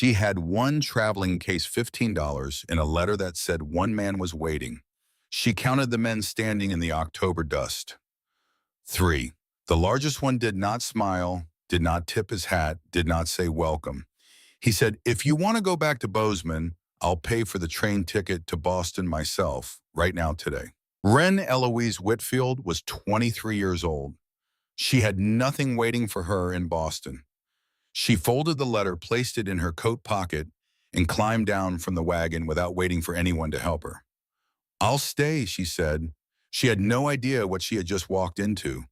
She had one traveling case $15 in a letter that said one man was waiting. She counted the men standing in the October dust. 3. The largest one did not smile, did not tip his hat, did not say welcome. He said, "If you want to go back to Bozeman, I'll pay for the train ticket to Boston myself, right now today." Wren Eloise Whitfield was 23 years old. She had nothing waiting for her in Boston. She folded the letter, placed it in her coat pocket, and climbed down from the wagon without waiting for anyone to help her. "I'll stay," she said. She had no idea what she had just walked into,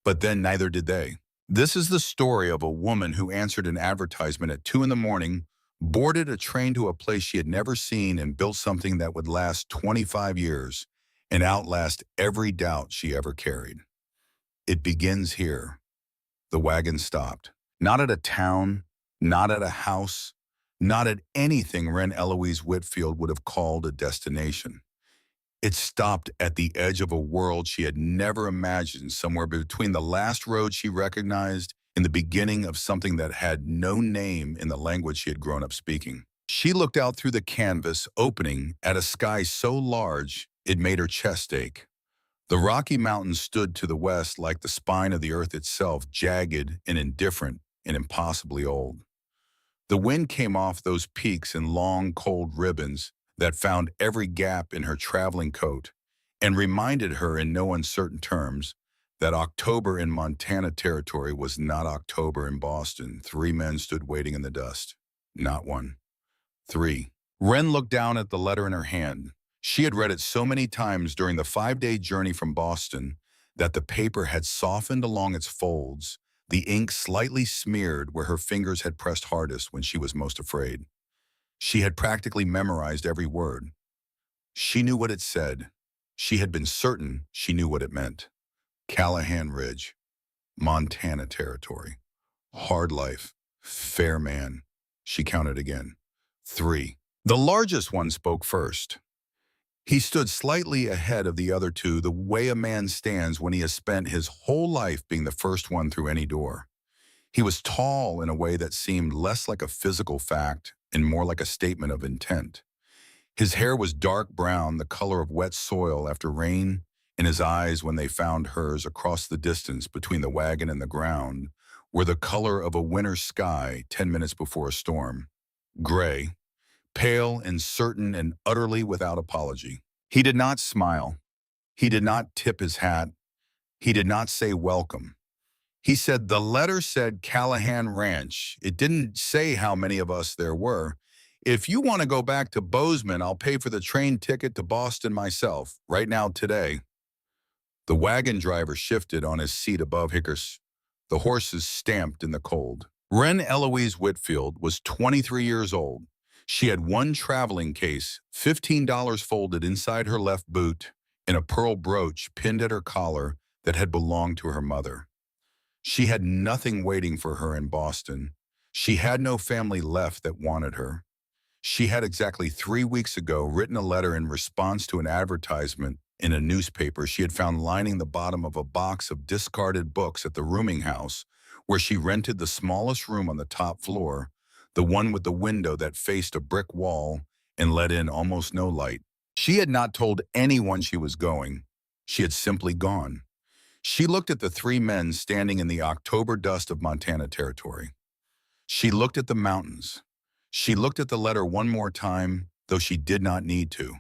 but then neither did they. This is the story of a woman who answered an advertisement at 2 in the morning, boarded a train to a place she had never seen, and built something that would last 25 years and outlast every doubt she ever carried. It begins here. The wagon stopped. Not at a town, not at a house, not at anything Wren Eloise Whitfield would have called a destination. It stopped at the edge of a world she had never imagined, somewhere between the last road she recognized and the beginning of something that had no name in the language she had grown up speaking. She looked out through the canvas opening at a sky so large it made her chest ache. The Rocky Mountains stood to the west like the spine of the earth itself, jagged and indifferent and impossibly old. The wind came off those peaks in long, cold ribbons that found every gap in her traveling coat and reminded her in no uncertain terms that October in Montana Territory was not October in Boston. 3 men stood waiting in the dust. Not one. 3. Wren looked down at the letter in her hand. She had read it so many times during the 5-day journey from Boston that the paper had softened along its folds, the ink slightly smeared where her fingers had pressed hardest when she was most afraid. She had practically memorized every word. She knew what it said. She had been certain she knew what it meant. Callahan Ridge, Montana Territory. Hard life, fair man. She counted again. 3. The largest one spoke first. He stood slightly ahead of the other two, the way a man stands when he has spent his whole life being the first one through any door. He was tall in a way that seemed less like a physical fact and more like a statement of intent. His hair was dark brown, the color of wet soil after rain, and his eyes, when they found hers across the distance between the wagon and the ground, were the color of a winter sky 10 minutes before a storm. Gray, pale and certain and utterly without apology. He did not smile. He did not tip his hat. He did not say welcome. He said, "The letter said Callahan Ranch. It didn't say how many of us there were. If you want to go back to Bozeman, I'll pay for the train ticket to Boston myself, right now today." The wagon driver shifted on his seat above Hickers. The horses stamped in the cold. Wren Eloise Whitfield was 23 years old. She had one traveling case, $15 folded inside her left boot, and a pearl brooch pinned at her collar that had belonged to her mother. She had nothing waiting for her in Boston. She had no family left that wanted her. She had exactly 3 weeks ago written a letter in response to an advertisement in a newspaper she had found lining the bottom of a box of discarded books at the rooming house, where she rented the smallest room on the top floor, the one with the window that faced a brick wall and let in almost no light. She had not told anyone she was going. She had simply gone. She looked at the 3 men standing in the October dust of Montana Territory. She looked at the mountains. She looked at the letter one more time, though she did not need to.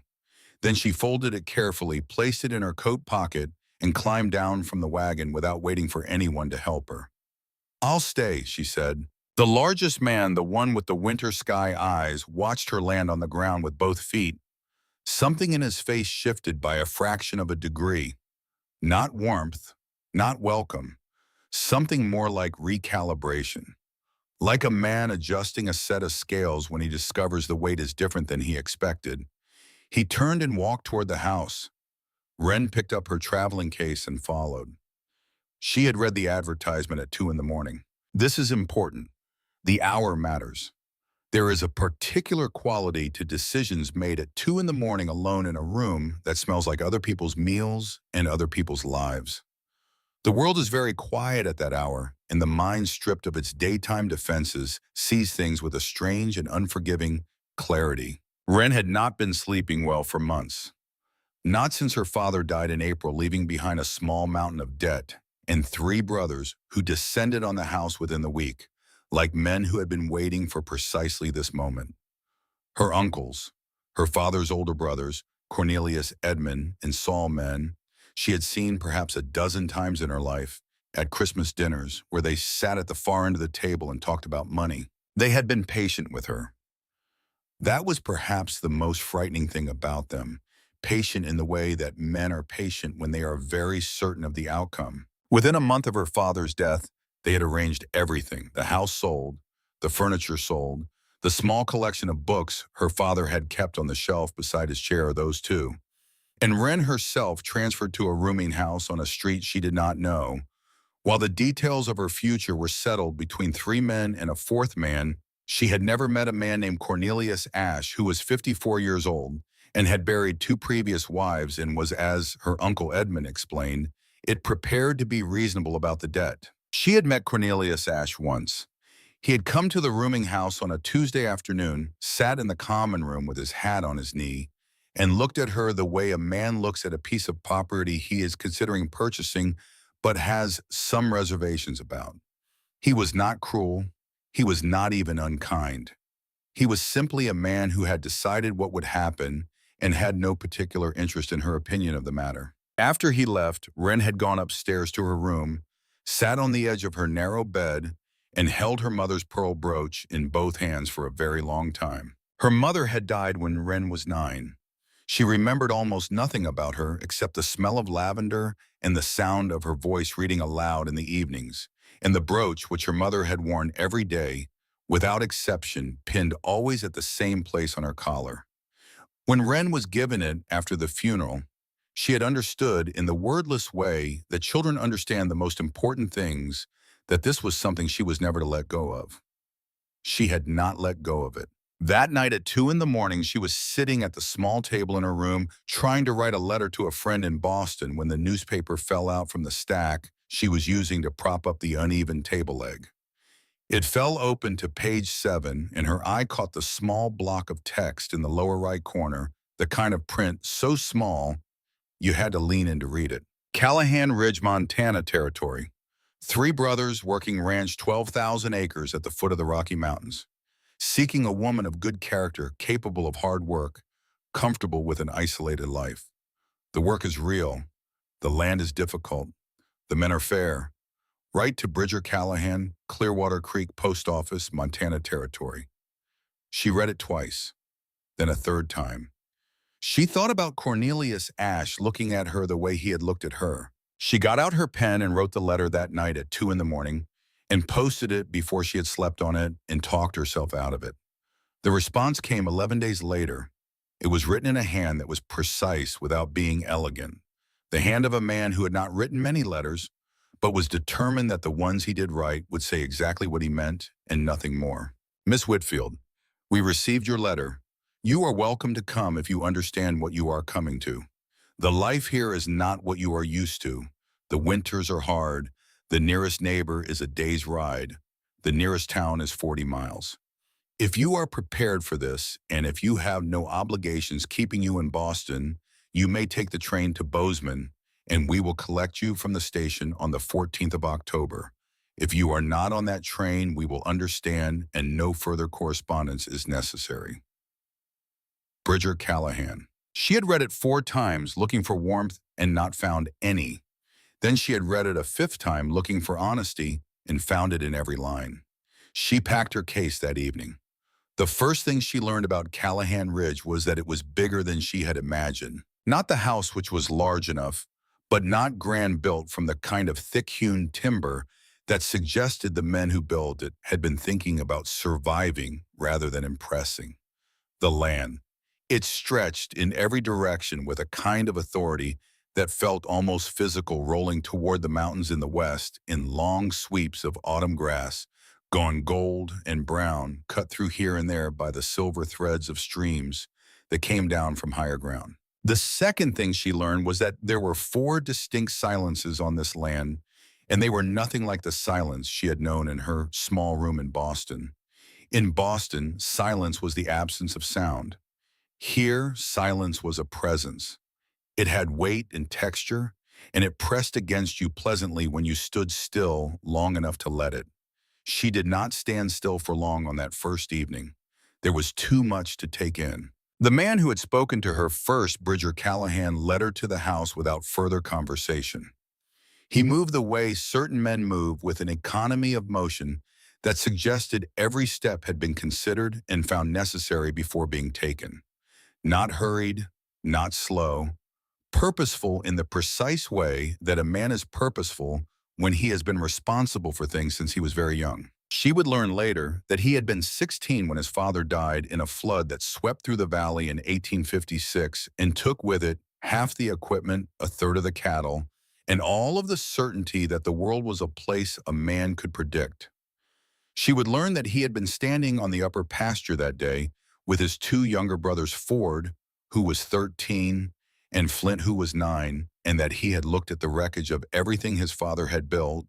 Then she folded it carefully, placed it in her coat pocket, and climbed down from the wagon without waiting for anyone to help her. "I'll stay," she said. The largest man, the one with the winter sky eyes, watched her land on the ground with both feet. Something in his face shifted by a fraction of a degree. Not warmth, not welcome. Something more like recalibration. Like a man adjusting a set of scales when he discovers the weight is different than he expected. He turned and walked toward the house. Wren picked up her traveling case and followed. She had read the advertisement at 2 in the morning. This is important. The hour matters. There is a particular quality to decisions made at 2 in the morning alone in a room that smells like other people's meals and other people's lives. The world is very quiet at that hour, and the mind stripped of its daytime defenses sees things with a strange and unforgiving clarity. Wren had not been sleeping well for months. Not since her father died in April, leaving behind a small mountain of debt and three brothers who descended on the house within the week, like men who had been waiting for precisely this moment. Her uncles, her father's older brothers, Cornelius, Edmund, and Saul men, she had seen perhaps a dozen times in her life at Christmas dinners where they sat at the far end of the table and talked about money. They had been patient with her. That was perhaps the most frightening thing about them, patient in the way that men are patient when they are very certain of the outcome. Within a month of her father's death, they had arranged everything. The house sold, the furniture sold, the small collection of books her father had kept on the shelf beside his chair, those too. And Wren herself transferred to a rooming house on a street she did not know. While the details of her future were settled between three men and a fourth man, she had never met a man named Cornelius Ashe, who was 54 years old and had buried two previous wives and was, as her uncle Edmund explained, it prepared to be reasonable about the debt. She had met Cornelius Ashe once. He had come to the rooming house on a Tuesday afternoon, sat in the common room with his hat on his knee, and looked at her the way a man looks at a piece of property he is considering purchasing but has some reservations about. He was not cruel. He was not even unkind. He was simply a man who had decided what would happen and had no particular interest in her opinion of the matter. After he left, Wren had gone upstairs to her room, sat on the edge of her narrow bed, and held her mother's pearl brooch in both hands for a very long time. Her mother had died when Wren was 9. She remembered almost nothing about her except the smell of lavender and the sound of her voice reading aloud in the evenings, and the brooch which her mother had worn every day, without exception, pinned always at the same place on her collar. When Wren was given it after the funeral, she had understood in the wordless way that children understand the most important things, that this was something she was never to let go of. She had not let go of it. That night at 2 in the morning, she was sitting at the small table in her room, trying to write a letter to a friend in Boston when the newspaper fell out from the stack she was using to prop up the uneven table leg. It fell open to page 7, and her eye caught the small block of text in the lower right corner, the kind of print so small you had to lean in to read it. Callahan Ridge, Montana Territory. 3 brothers working ranch 12,000 acres at the foot of the Rocky Mountains, seeking a woman of good character, capable of hard work, comfortable with an isolated life. The work is real. The land is difficult. The men are fair. Write to Bridger Callahan, Clearwater Creek Post Office, Montana Territory. She read it twice, then a third time. She thought about Cornelius Ashe looking at her the way he had looked at her. She got out her pen and wrote the letter that night at 2 in the morning and posted it before she had slept on it and talked herself out of it. The response came 11 days later. It was written in a hand that was precise without being elegant. The hand of a man who had not written many letters, but was determined that the ones he did write would say exactly what he meant and nothing more. Miss Whitfield, we received your letter. You are welcome to come if you understand what you are coming to. The life here is not what you are used to. The winters are hard. The nearest neighbor is a day's ride. The nearest town is 40 miles. If you are prepared for this, and if you have no obligations keeping you in Boston, you may take the train to Bozeman, and we will collect you from the station on the 14th of October. If you are not on that train, we will understand, and no further correspondence is necessary. Bridger Callahan. She had read it 4 times, looking for warmth, and not found any. Then she had read it a 5th time, looking for honesty, and found it in every line. She packed her case that evening. The first thing she learned about Callahan Ridge was that it was bigger than she had imagined. Not the house, which was large enough, but not grand, built from the kind of thick-hewn timber that suggested the men who built it had been thinking about surviving rather than impressing. The land. It stretched in every direction with a kind of authority that felt almost physical, rolling toward the mountains in the west in long sweeps of autumn grass, gone gold and brown, cut through here and there by the silver threads of streams that came down from higher ground. The second thing she learned was that there were 4 distinct silences on this land, and they were nothing like the silence she had known in her small room in Boston. In Boston, silence was the absence of sound. Here, silence was a presence. It had weight and texture, and it pressed against you pleasantly when you stood still long enough to let it. She did not stand still for long on that first evening. There was too much to take in. The man who had spoken to her first, Bridger Callahan, led her to the house without further conversation. He moved the way certain men move, with an economy of motion that suggested every step had been considered and found necessary before being taken. Not hurried, not slow, purposeful in the precise way that a man is purposeful when he has been responsible for things since he was very young. She would learn later that he had been 16 when his father died in a flood that swept through the valley in 1856 and took with it half the equipment, a third of the cattle, and all of the certainty that the world was a place a man could predict. She would learn that he had been standing on the upper pasture that day with his two younger brothers, Ford, who was 13, and Flint, who was 9, and that he had looked at the wreckage of everything his father had built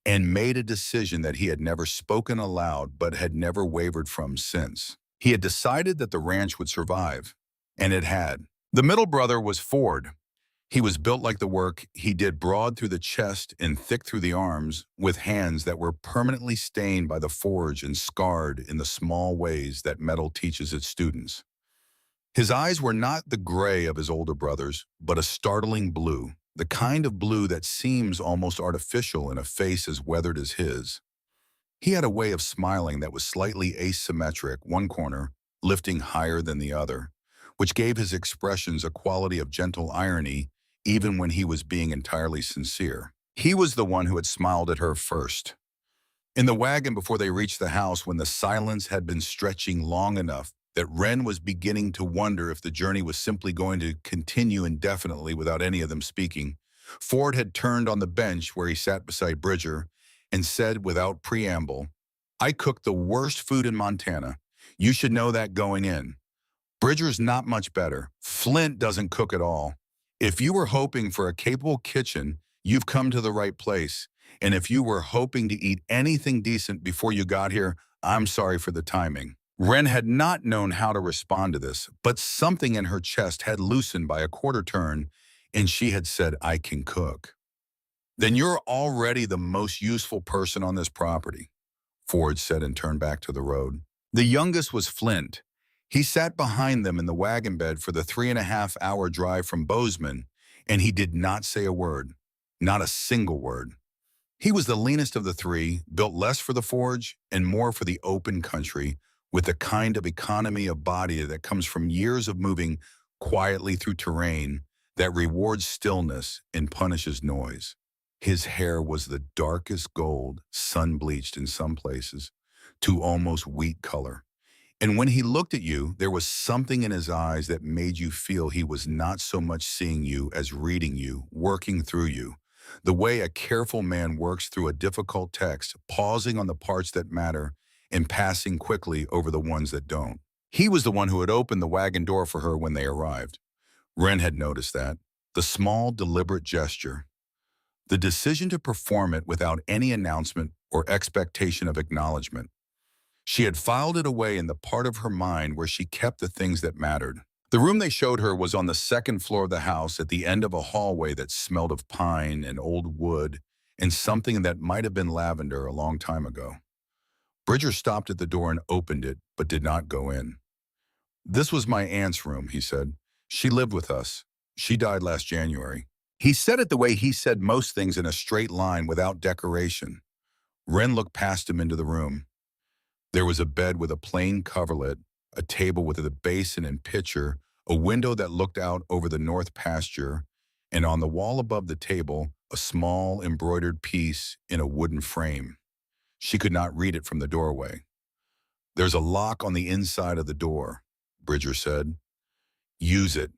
and made a decision that he had never spoken aloud but had never wavered from since. He had decided that the ranch would survive, and it had. The middle brother was Ford. He was built like the work he did, broad through the chest and thick through the arms, with hands that were permanently stained by the forge and scarred in the small ways that metal teaches its students. His eyes were not the gray of his older brothers, but a startling blue, the kind of blue that seems almost artificial in a face as weathered as his. He had a way of smiling that was slightly asymmetric, one corner lifting higher than the other, which gave his expressions a quality of gentle irony even when he was being entirely sincere. He was the one who had smiled at her first. In the wagon before they reached the house, when the silence had been stretching long enough that Wren was beginning to wonder if the journey was simply going to continue indefinitely without any of them speaking, Ford had turned on the bench where he sat beside Bridger and said without preamble, "I cook the worst food in Montana. You should know that going in. Bridger's not much better. Flint doesn't cook at all. If you were hoping for a capable kitchen, you've come to the right place. And if you were hoping to eat anything decent before you got here, I'm sorry for the timing." Wren had not known how to respond to this, but something in her chest had loosened by a quarter turn, and she had said, "I can cook." "Then you're already the most useful person on this property," Ford said, and turned back to the road. The youngest was Flint. He sat behind them in the wagon bed for the 3.5-hour drive from Bozeman, and he did not say a word, not a single word. He was the leanest of the three, built less for the forge and more for the open country, with the kind of economy of body that comes from years of moving quietly through terrain that rewards stillness and punishes noise. His hair was the darkest gold, sun-bleached in some places, to almost wheat color. And when he looked at you, there was something in his eyes that made you feel he was not so much seeing you as reading you, working through you. The way a careful man works through a difficult text, pausing on the parts that matter and passing quickly over the ones that don't. He was the one who had opened the wagon door for her when they arrived. Wren had noticed that. The small, deliberate gesture. The decision to perform it without any announcement or expectation of acknowledgement. She had filed it away in the part of her mind where she kept the things that mattered. The room they showed her was on the second floor of the house, at the end of a hallway that smelled of pine and old wood and something that might have been lavender a long time ago. Bridger stopped at the door and opened it, but did not go in. "This was my aunt's room," he said. "She lived with us. She died last January." He said it the way he said most things, in a straight line without decoration. Wren looked past him into the room. There was a bed with a plain coverlet, a table with a basin and pitcher, a window that looked out over the north pasture, and on the wall above the table, a small embroidered piece in a wooden frame. She could not read it from the doorway. "There's a lock on the inside of the door," Bridger said. "Use it."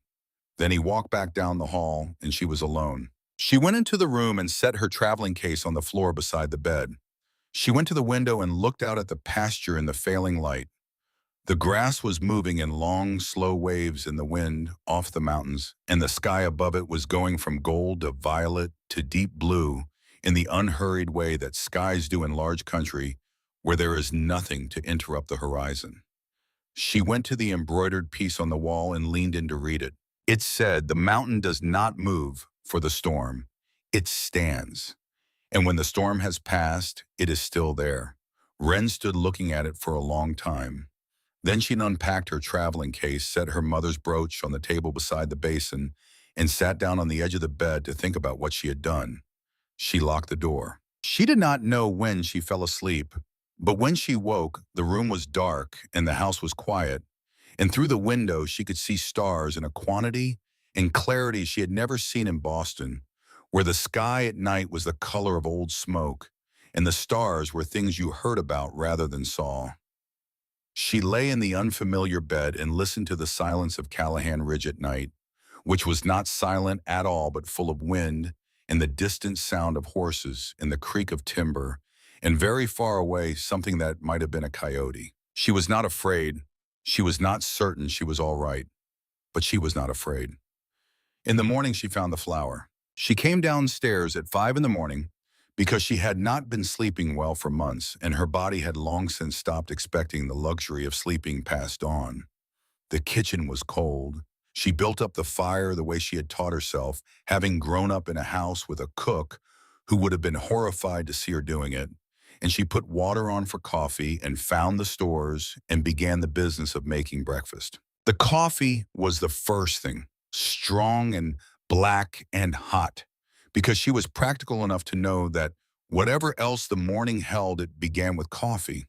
Then he walked back down the hall, and she was alone. She went into the room and set her traveling case on the floor beside the bed. She went to the window and looked out at the pasture in the failing light. The grass was moving in long, slow waves in the wind off the mountains, and the sky above it was going from gold to violet to deep blue in the unhurried way that skies do in large country where there is nothing to interrupt the horizon. She went to the embroidered piece on the wall and leaned in to read it. It said, "The mountain does not move for the storm. It stands. And when the storm has passed, it is still there." Wren stood looking at it for a long time. Then she unpacked her traveling case, set her mother's brooch on the table beside the basin, and sat down on the edge of the bed to think about what she had done. She locked the door. She did not know when she fell asleep, but when she woke, the room was dark and the house was quiet, and through the window she could see stars in a quantity and clarity she had never seen in Boston, where the sky at night was the color of old smoke, and the stars were things you heard about rather than saw. She lay in the unfamiliar bed and listened to the silence of Callahan Ridge at night, which was not silent at all but full of wind and the distant sound of horses and the creak of timber, and very far away something that might have been a coyote. She was not afraid. She was not certain she was all right, but she was not afraid. In the morning she found the flower. She came downstairs at 5 in the morning because she had not been sleeping well for months, and her body had long since stopped expecting the luxury of sleeping past dawn. The kitchen was cold. She built up the fire the way she had taught herself, having grown up in a house with a cook who would have been horrified to see her doing it, and she put water on for coffee and found the stores and began the business of making breakfast. The coffee was the first thing, strong and black and hot, because she was practical enough to know that whatever else the morning held, it began with coffee.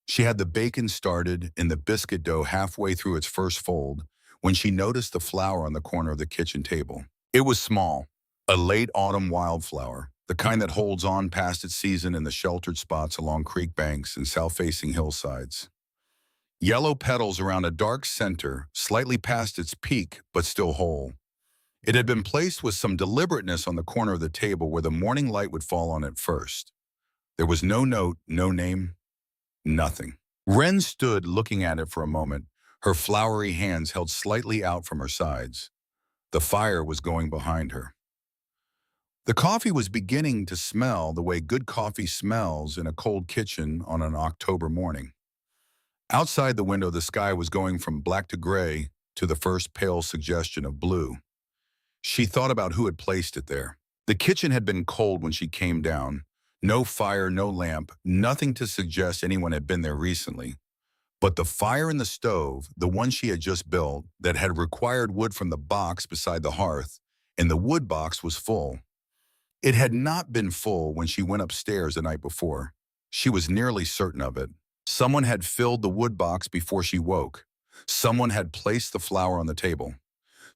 She had the bacon started and the biscuit dough halfway through its first fold when she noticed the flower on the corner of the kitchen table. It was small, a late autumn wildflower, the kind that holds on past its season in the sheltered spots along creek banks and south-facing hillsides. Yellow petals around a dark center, slightly past its peak, but still whole. It had been placed with some deliberateness on the corner of the table where the morning light would fall on it first. There was no note, no name, nothing. Wren stood looking at it for a moment, her flowery hands held slightly out from her sides. The fire was going behind her. The coffee was beginning to smell the way good coffee smells in a cold kitchen on an October morning. Outside the window, the sky was going from black to gray to the first pale suggestion of blue. She thought about who had placed it there. The kitchen had been cold when she came down. No fire, no lamp, nothing to suggest anyone had been there recently. But the fire in the stove, the one she had just built, that had required wood from the box beside the hearth, and the wood box was full. It had not been full when she went upstairs the night before. She was nearly certain of it. Someone had filled the wood box before she woke. Someone had placed the flower on the table.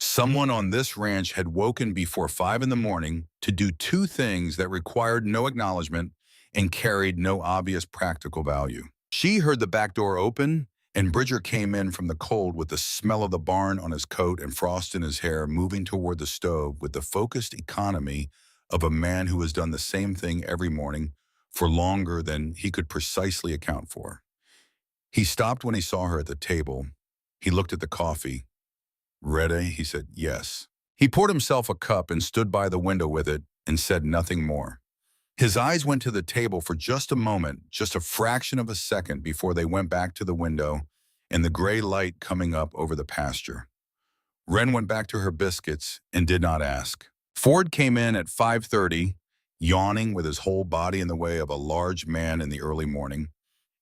Someone on this ranch had woken before 5 in the morning to do two things that required no acknowledgement and carried no obvious practical value. She heard the back door open, and Bridger came in from the cold with the smell of the barn on his coat and frost in his hair, moving toward the stove with the focused economy of a man who has done the same thing every morning for longer than he could precisely account for. He stopped when he saw her at the table. He looked at the coffee. "Ready?" he said. "Yes." He poured himself a cup and stood by the window with it and said nothing more. His eyes went to the table for just a moment, just a fraction of a second before they went back to the window and the gray light coming up over the pasture. Wren went back to her biscuits and did not ask. Ford came in at 5:30, yawning with his whole body in the way of a large man in the early morning,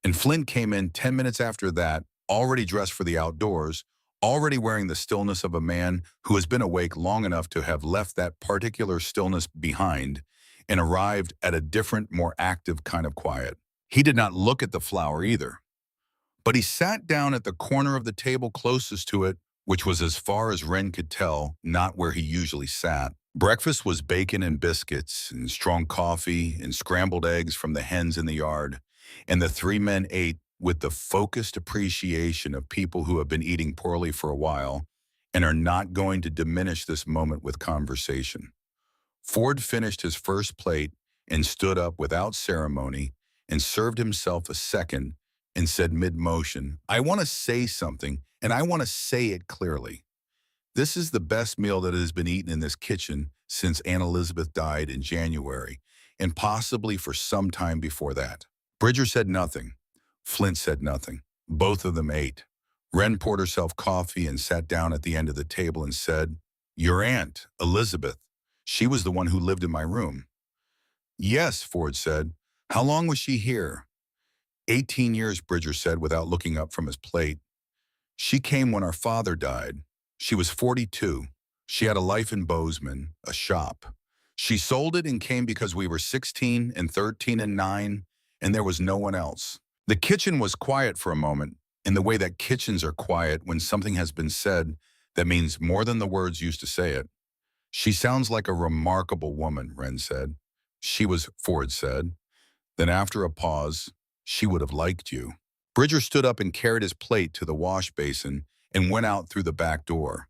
and Flint came in 10 minutes after that, already dressed for the outdoors, already wearing the stillness of a man who has been awake long enough to have left that particular stillness behind and arrived at a different, more active kind of quiet. He did not look at the flower either, but he sat down at the corner of the table closest to it, which was, as far as Wren could tell, not where he usually sat. Breakfast was bacon and biscuits and strong coffee and scrambled eggs from the hens in the yard, and the three men ate with the focused appreciation of people who have been eating poorly for a while and are not going to diminish this moment with conversation. Ford finished his first plate and stood up without ceremony and served himself a second and said mid-motion, "I want to say something, and I want to say it clearly. This is the best meal that has been eaten in this kitchen since Aunt Elizabeth died in January, and possibly for some time before that. Bridger said nothing. Flint said nothing. Both of them ate. Wren poured herself coffee and sat down at the end of the table and said, "Your aunt, Elizabeth. She was the one who lived in my room." "Yes," Ford said. "How long was she here?" 18 years, Bridger said without looking up from his plate. "She came when our father died. She was 42. She had a life in Bozeman, a shop. She sold it and came because we were 16 and 13 and 9, and there was no one else." The kitchen was quiet for a moment, in the way that kitchens are quiet when something has been said that means more than the words used to say it. "She sounds like a remarkable woman," Wren said. Ford said. Then after a pause, "She would have liked you." Bridger stood up and carried his plate to the wash basin and went out through the back door.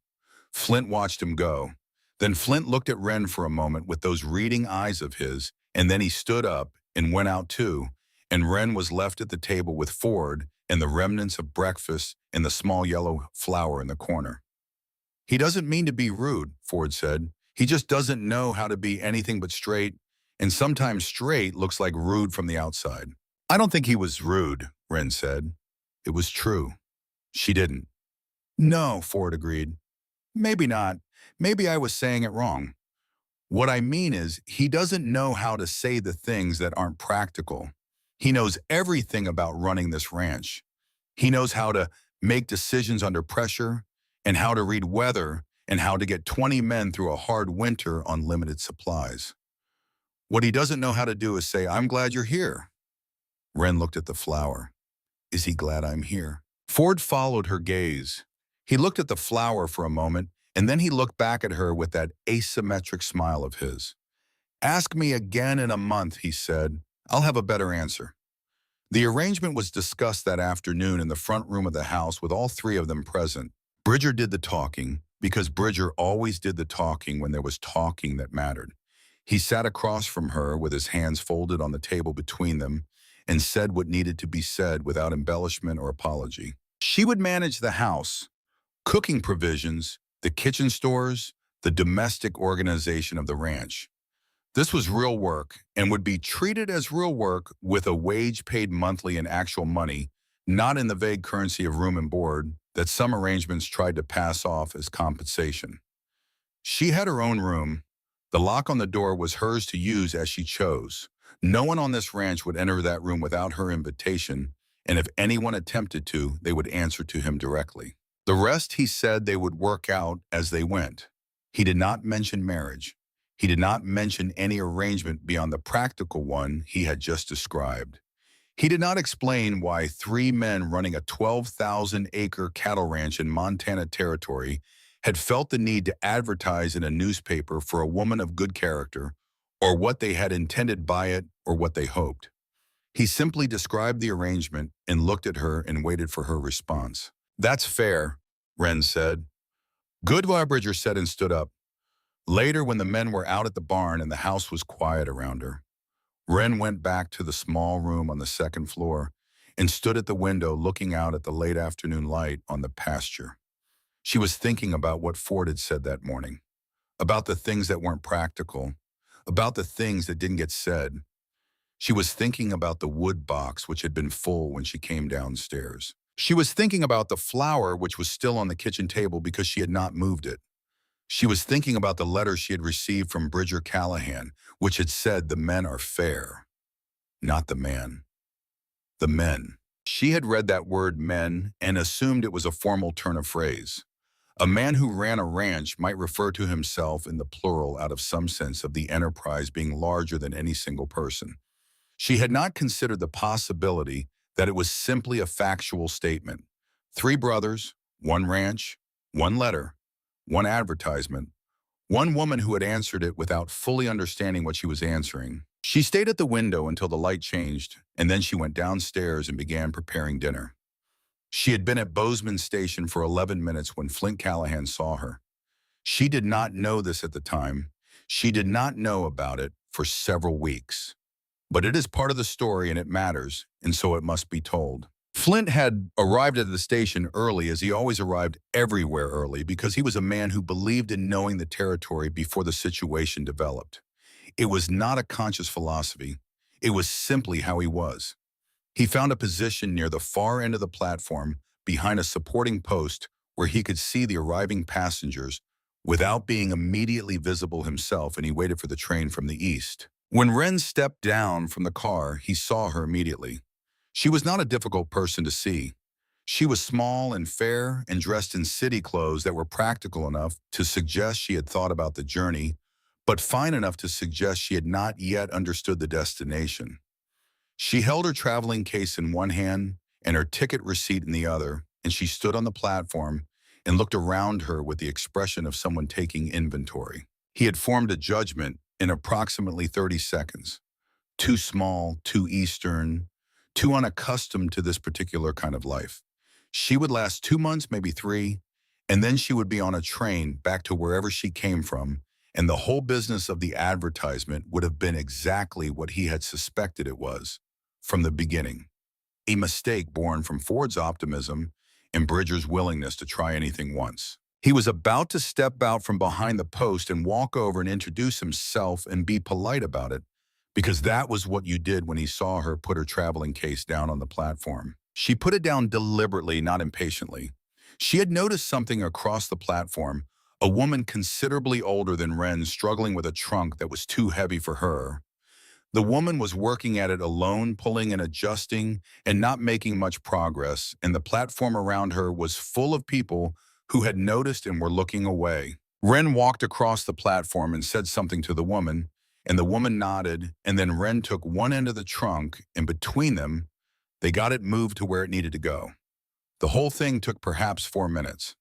Flint watched him go. Then Flint looked at Wren for a moment with those reading eyes of his, and then he stood up and went out too, and Wren was left at the table with Ford and the remnants of breakfast and the small yellow flower in the corner. "He doesn't mean to be rude," Ford said. "He just doesn't know how to be anything but straight, and sometimes straight looks like rude from the outside." "I don't think he was rude," Wren said. "It was true. She didn't." "No," Ford agreed. "Maybe not. Maybe I was saying it wrong. What I mean is, he doesn't know how to say the things that aren't practical. He knows everything about running this ranch. He knows how to make decisions under pressure, and how to read weather, and how to get 20 men through a hard winter on limited supplies. What he doesn't know how to do is say, 'I'm glad you're here.'" Wren looked at the flower. "Is he glad I'm here?" Ford followed her gaze. He looked at the flower for a moment, and then he looked back at her with that asymmetric smile of his. "Ask me again in a month," he said. "I'll have a better answer." The arrangement was discussed that afternoon in the front room of the house with all three of them present. Bridger did the talking, because Bridger always did the talking when there was talking that mattered. He sat across from her with his hands folded on the table between them and said what needed to be said without embellishment or apology. She would manage the house, cooking provisions, the kitchen stores, the domestic organization of the ranch. This was real work and would be treated as real work with a wage paid monthly in actual money, not in the vague currency of room and board that some arrangements tried to pass off as compensation. She had her own room. The lock on the door was hers to use as she chose. No one on this ranch would enter that room without her invitation, and if anyone attempted to, they would answer to him directly. The rest, he said, they would work out as they went. He did not mention marriage. He did not mention any arrangement beyond the practical one he had just described. He did not explain why 3 men running a 12,000-acre cattle ranch in Montana Territory had felt the need to advertise in a newspaper for a woman of good character, or what they had intended by it, or what they hoped. He simply described the arrangement and looked at her and waited for her response. "That's fair," Wren said. "Good," Bridger said and stood up. Later, when the men were out at the barn and the house was quiet around her, Wren went back to the small room on the second floor and stood at the window looking out at the late afternoon light on the pasture. She was thinking about what Ford had said that morning, about the things that weren't practical, about the things that didn't get said. She was thinking about the wood box which had been full when she came downstairs. She was thinking about the flower which was still on the kitchen table because she had not moved it. She was thinking about the letter she had received from Bridger Callahan, which had said the men are fair. Not the man. The men. She had read that word men and assumed it was a formal turn of phrase. A man who ran a ranch might refer to himself in the plural out of some sense of the enterprise being larger than any single person. She had not considered the possibility that it was simply a factual statement. 3 brothers, 1 ranch, 1 letter, 1 advertisement, 1 woman who had answered it without fully understanding what she was answering. She stayed at the window until the light changed, and then she went downstairs and began preparing dinner. She had been at Bozeman Station for 11 minutes when Flint Callahan saw her. She did not know this at the time. She did not know about it for several weeks. But it is part of the story and it matters, and so it must be told. Flint had arrived at the station early, as he always arrived everywhere early, because he was a man who believed in knowing the territory before the situation developed. It was not a conscious philosophy. It was simply how he was. He found a position near the far end of the platform behind a supporting post where he could see the arriving passengers without being immediately visible himself, and he waited for the train from the east. When Ren stepped down from the car, he saw her immediately. She was not a difficult person to see. She was small and fair and dressed in city clothes that were practical enough to suggest she had thought about the journey, but fine enough to suggest she had not yet understood the destination. She held her traveling case in one hand and her ticket receipt in the other, and she stood on the platform and looked around her with the expression of someone taking inventory. He had formed a judgment in approximately 30 seconds. Too small, too Eastern, too unaccustomed to this particular kind of life. She would last 2 months, maybe 3, and then she would be on a train back to wherever she came from, and the whole business of the advertisement would have been exactly what he had suspected it was from the beginning. A mistake born from Ford's optimism and Bridger's willingness to try anything once. He was about to step out from behind the post and walk over and introduce himself and be polite about it, because that was what you did when he saw her put her traveling case down on the platform. She put it down deliberately, not impatiently. She had noticed something across the platform, a woman considerably older than Ren struggling with a trunk that was too heavy for her. The woman was working at it alone, pulling and adjusting and not making much progress, and the platform around her was full of people who had noticed and were looking away. Ren walked across the platform and said something to the woman, and the woman nodded, and then Ren took one end of the trunk, and between them, they got it moved to where it needed to go. The whole thing took perhaps 4 minutes.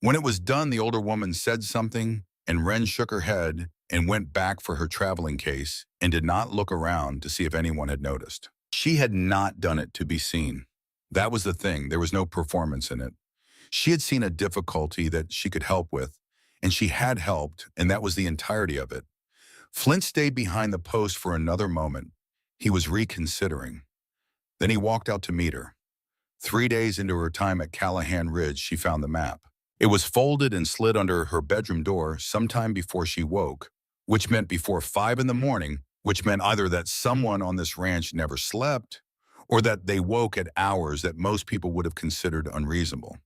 When it was done, the older woman said something, and Ren shook her head and went back for her traveling case and did not look around to see if anyone had noticed. She had not done it to be seen. That was the thing. There was no performance in it. She had seen a difficulty that she could help with, and she had helped, and that was the entirety of it. Flint stayed behind the post for another moment. He was reconsidering. Then he walked out to meet her. 3 days into her time at Callahan Ridge, she found the map. It was folded and slid under her bedroom door sometime before she woke, which meant before 5 in the morning, which meant either that someone on this ranch never slept or that they woke at hours that most people would have considered unreasonable.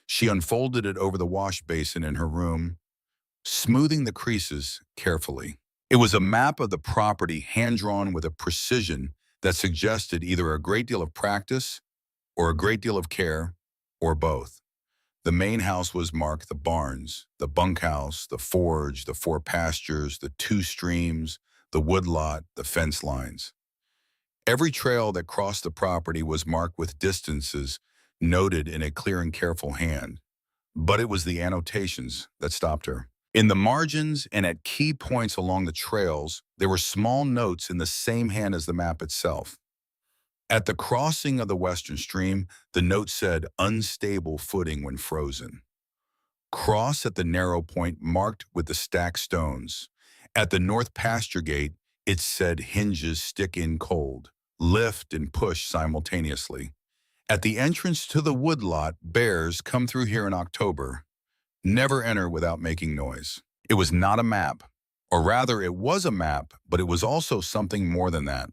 She unfolded it over the wash basin in her room, smoothing the creases carefully. It was a map of the property hand-drawn with a precision that suggested either a great deal of practice or a great deal of care, or both. The main house was marked the barns, the bunkhouse, the forge, the 4 pastures, the 2 streams, the woodlot, the fence lines. Every trail that crossed the property was marked with distances noted in a clear and careful hand, but it was the annotations that stopped her. In the margins and at key points along the trails, there were small notes in the same hand as the map itself. At the crossing of the western stream, the note said, "Unstable footing when frozen." Cross at the narrow point marked with the stacked stones. At the north pasture gate, it said, "Hinges stick in cold. Lift and push simultaneously." At the entrance to the woodlot, "Bears come through here in October. Never enter without making noise." It was not a map. Or rather, it was a map, but it was also something more than that.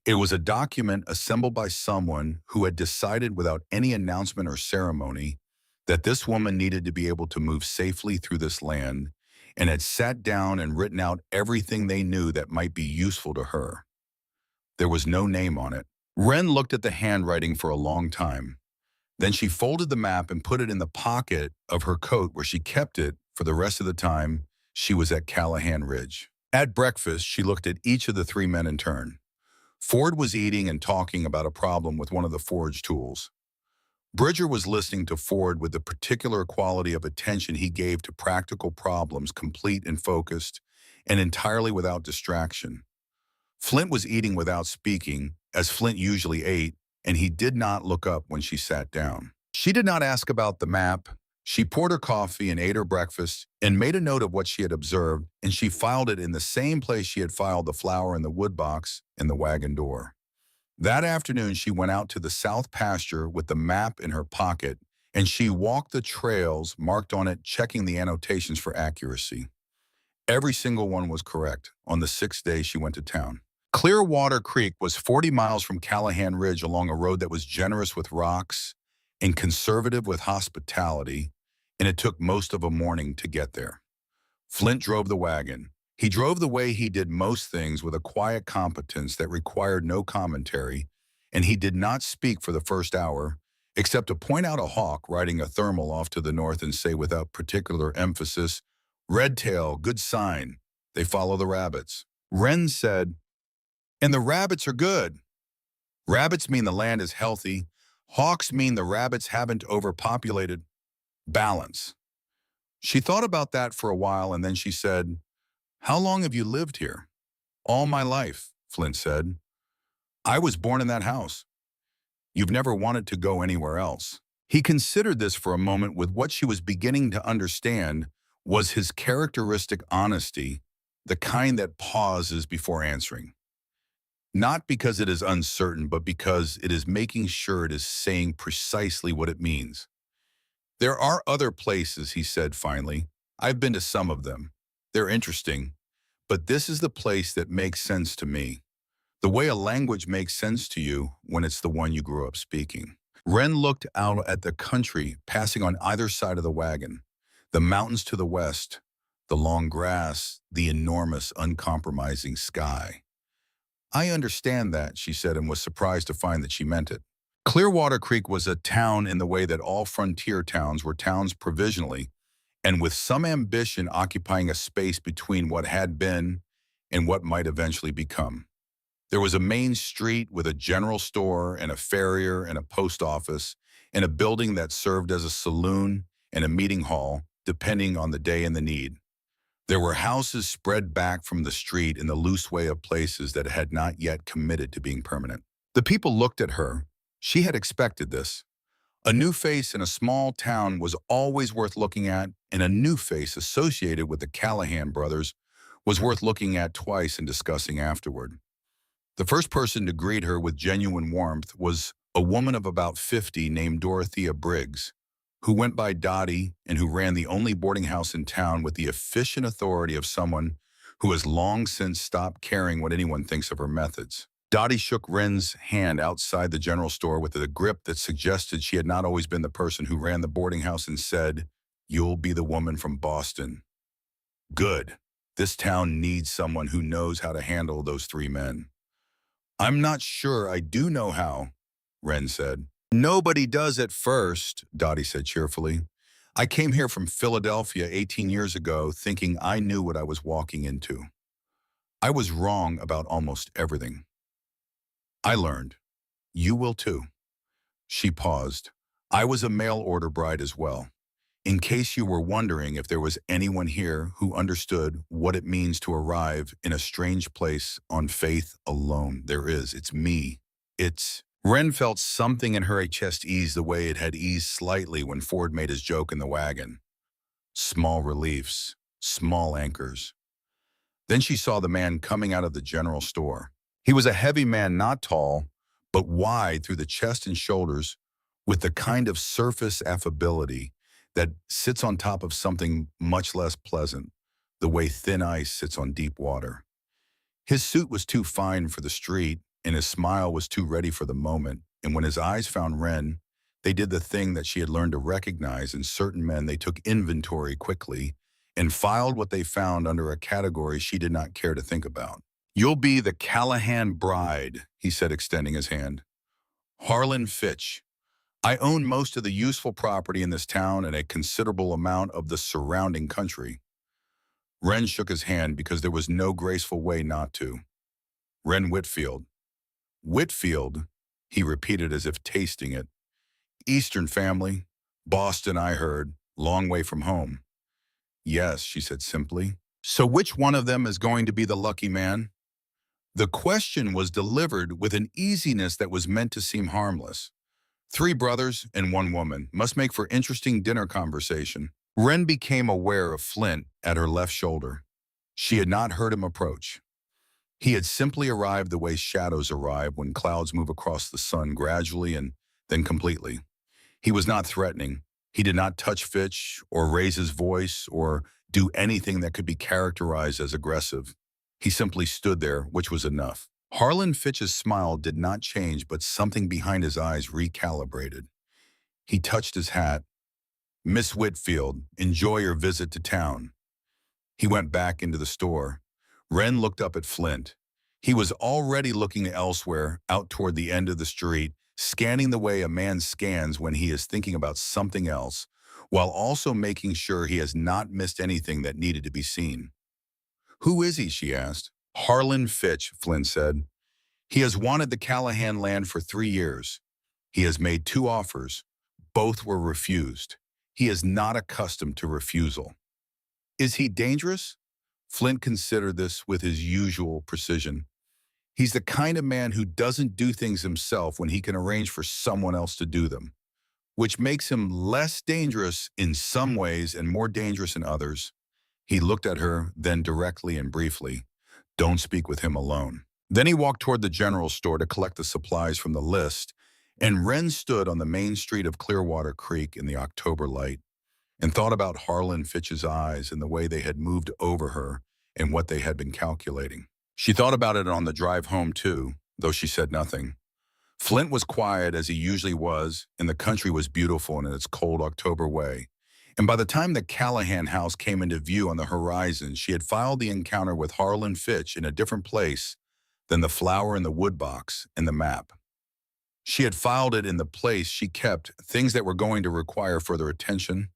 It was a document assembled by someone who had decided without any announcement or ceremony that this woman needed to be able to move safely through this land, and had sat down and written out everything they knew that might be useful to her. There was no name on it. Ren looked at the handwriting for a long time. Then she folded the map and put it in the pocket of her coat where she kept it for the rest of the time she was at Callahan Ridge. At breakfast, she looked at each of the 3 men in turn. Ford was eating and talking about a problem with one of the forge tools. Bridger was listening to Ford with the particular quality of attention he gave to practical problems, complete and focused, and entirely without distraction. Flint was eating without speaking, as Flint usually ate, and he did not look up when she sat down. She did not ask about the map. She poured her coffee and ate her breakfast and made a note of what she had observed, and she filed it in the same place she had filed the flour in the wood box and the wagon door. That afternoon, she went out to the south pasture with the map in her pocket, and she walked the trails marked on it, checking the annotations for accuracy. Every single one was correct. On the sixth day, she went to town. Clearwater Creek was 40 miles from Callahan Ridge along a road that was generous with rocks and conservative with hospitality, and it took most of a morning to get there. Flint drove the wagon. He drove the way he did most things, with a quiet competence that required no commentary, and he did not speak for the first hour, except to point out a hawk riding a thermal off to the north and say without particular emphasis, "Red tail, good sign. They follow the rabbits." Wren said, "And the rabbits are good. Rabbits mean the land is healthy. Hawks mean the rabbits haven't overpopulated. Balance." She thought about that for a while, and then she said, "How long have you lived here?" "All my life," Flint said. "I was born in that house." "You've never wanted to go anywhere else." He considered this for a moment, with what she was beginning to understand was his characteristic honesty, the kind that pauses before answering. Not because it is uncertain, but because it is making sure it is saying precisely what it means. "There are other places," he said finally. "I've been to some of them. They're interesting. But this is the place that makes sense to me. The way a language makes sense to you when it's the one you grew up speaking." Wren looked out at the country passing on either side of the wagon. The mountains to the west, the long grass, the enormous, uncompromising sky. "I understand that," she said, and was surprised to find that she meant it. Clearwater Creek was a town in the way that all frontier towns were towns provisionally, and with some ambition occupying a space between what had been and what might eventually become. There was a main street with a general store and a farrier and a post office and a building that served as a saloon and a meeting hall, depending on the day and the need. There were houses spread back from the street in the loose way of places that had not yet committed to being permanent. The people looked at her. She had expected this. A new face in a small town was always worth looking at, and a new face associated with the Callahan brothers was worth looking at twice and discussing afterward. The first person to greet her with genuine warmth was a woman of about 50 named Dorothea Briggs, who went by Dottie and who ran the only boarding house in town with the efficient authority of someone who has long since stopped caring what anyone thinks of her methods. Dottie shook Wren's hand outside the general store with a grip that suggested she had not always been the person who ran the boarding house, and said, "You'll be the woman from Boston. Good. This town needs someone who knows how to handle those three men." "I'm not sure I do know how," Wren said. "Nobody does at first," Dottie said cheerfully. "I came here from Philadelphia 18 years ago thinking I knew what I was walking into. I was wrong about almost everything. I learned. You will too." She paused. "I was a mail-order bride as well. In case you were wondering if there was anyone here who understood what it means to arrive in a strange place on faith alone, there is. It's me. It's..." Wren felt something in her chest ease the way it had eased slightly when Ford made his joke in the wagon. Small reliefs, small anchors. Then she saw the man coming out of the general store. He was a heavy man, not tall, but wide through the chest and shoulders, with the kind of surface affability that sits on top of something much less pleasant, the way thin ice sits on deep water. His suit was too fine for the street, and his smile was too ready for the moment, and when his eyes found Wren, they did the thing that she had learned to recognize in certain men. They took inventory quickly and filed what they found under a category she did not care to think about. "You'll be the Callahan bride," he said, extending his hand. "Harlan Fitch. I own most of the useful property in this town and a considerable amount of the surrounding country." Wren shook his hand because there was no graceful way not to. "Wren Whitfield." "Whitfield," he repeated as if tasting it. "Eastern family. Boston, I heard. Long way from home." "Yes," she said simply. "So which one of them is going to be the lucky man?" The question was delivered with an easiness that was meant to seem harmless. Three brothers and one woman must make for interesting dinner conversation. Wren became aware of Flint at her left shoulder. She had not heard him approach. He had simply arrived the way shadows arrive when clouds move across the sun, gradually and then completely. He was not threatening. He did not touch Fitch or raise his voice or do anything that could be characterized as aggressive. He simply stood there, which was enough. Harlan Fitch's smile did not change, but something behind his eyes recalibrated. He touched his hat. "Miss Whitfield, enjoy your visit to town." He went back into the store. Wren looked up at Flint. He was already looking elsewhere, out toward the end of the street, scanning the way a man scans when he is thinking about something else, while also making sure he has not missed anything that needed to be seen. "Who is he?" she asked. "Harlan Fitch," Flint said. "He has wanted the Callahan land for 3 years. He has made 2 offers. Both were refused. He is not accustomed to refusal." "Is he dangerous?" Flint considered this with his usual precision. "He's the kind of man who doesn't do things himself when he can arrange for someone else to do them, which makes him less dangerous in some ways and more dangerous in others." He looked at her, then directly and briefly. "Don't speak with him alone." Then he walked toward the general store to collect the supplies from the list, and Wren stood on the main street of Clearwater Creek in the October light and thought about Harlan Fitch's eyes and the way they had moved over her and what they had been calculating. She thought about it on the drive home too, though she said nothing. Flint was quiet as he usually was, and the country was beautiful in its cold October way. And by the time the Callahan house came into view on the horizon, she had filed the encounter with Harlan Fitch in a different place than the flower in the wood box and the map. She had filed it in the place she kept things that were going to require further attention.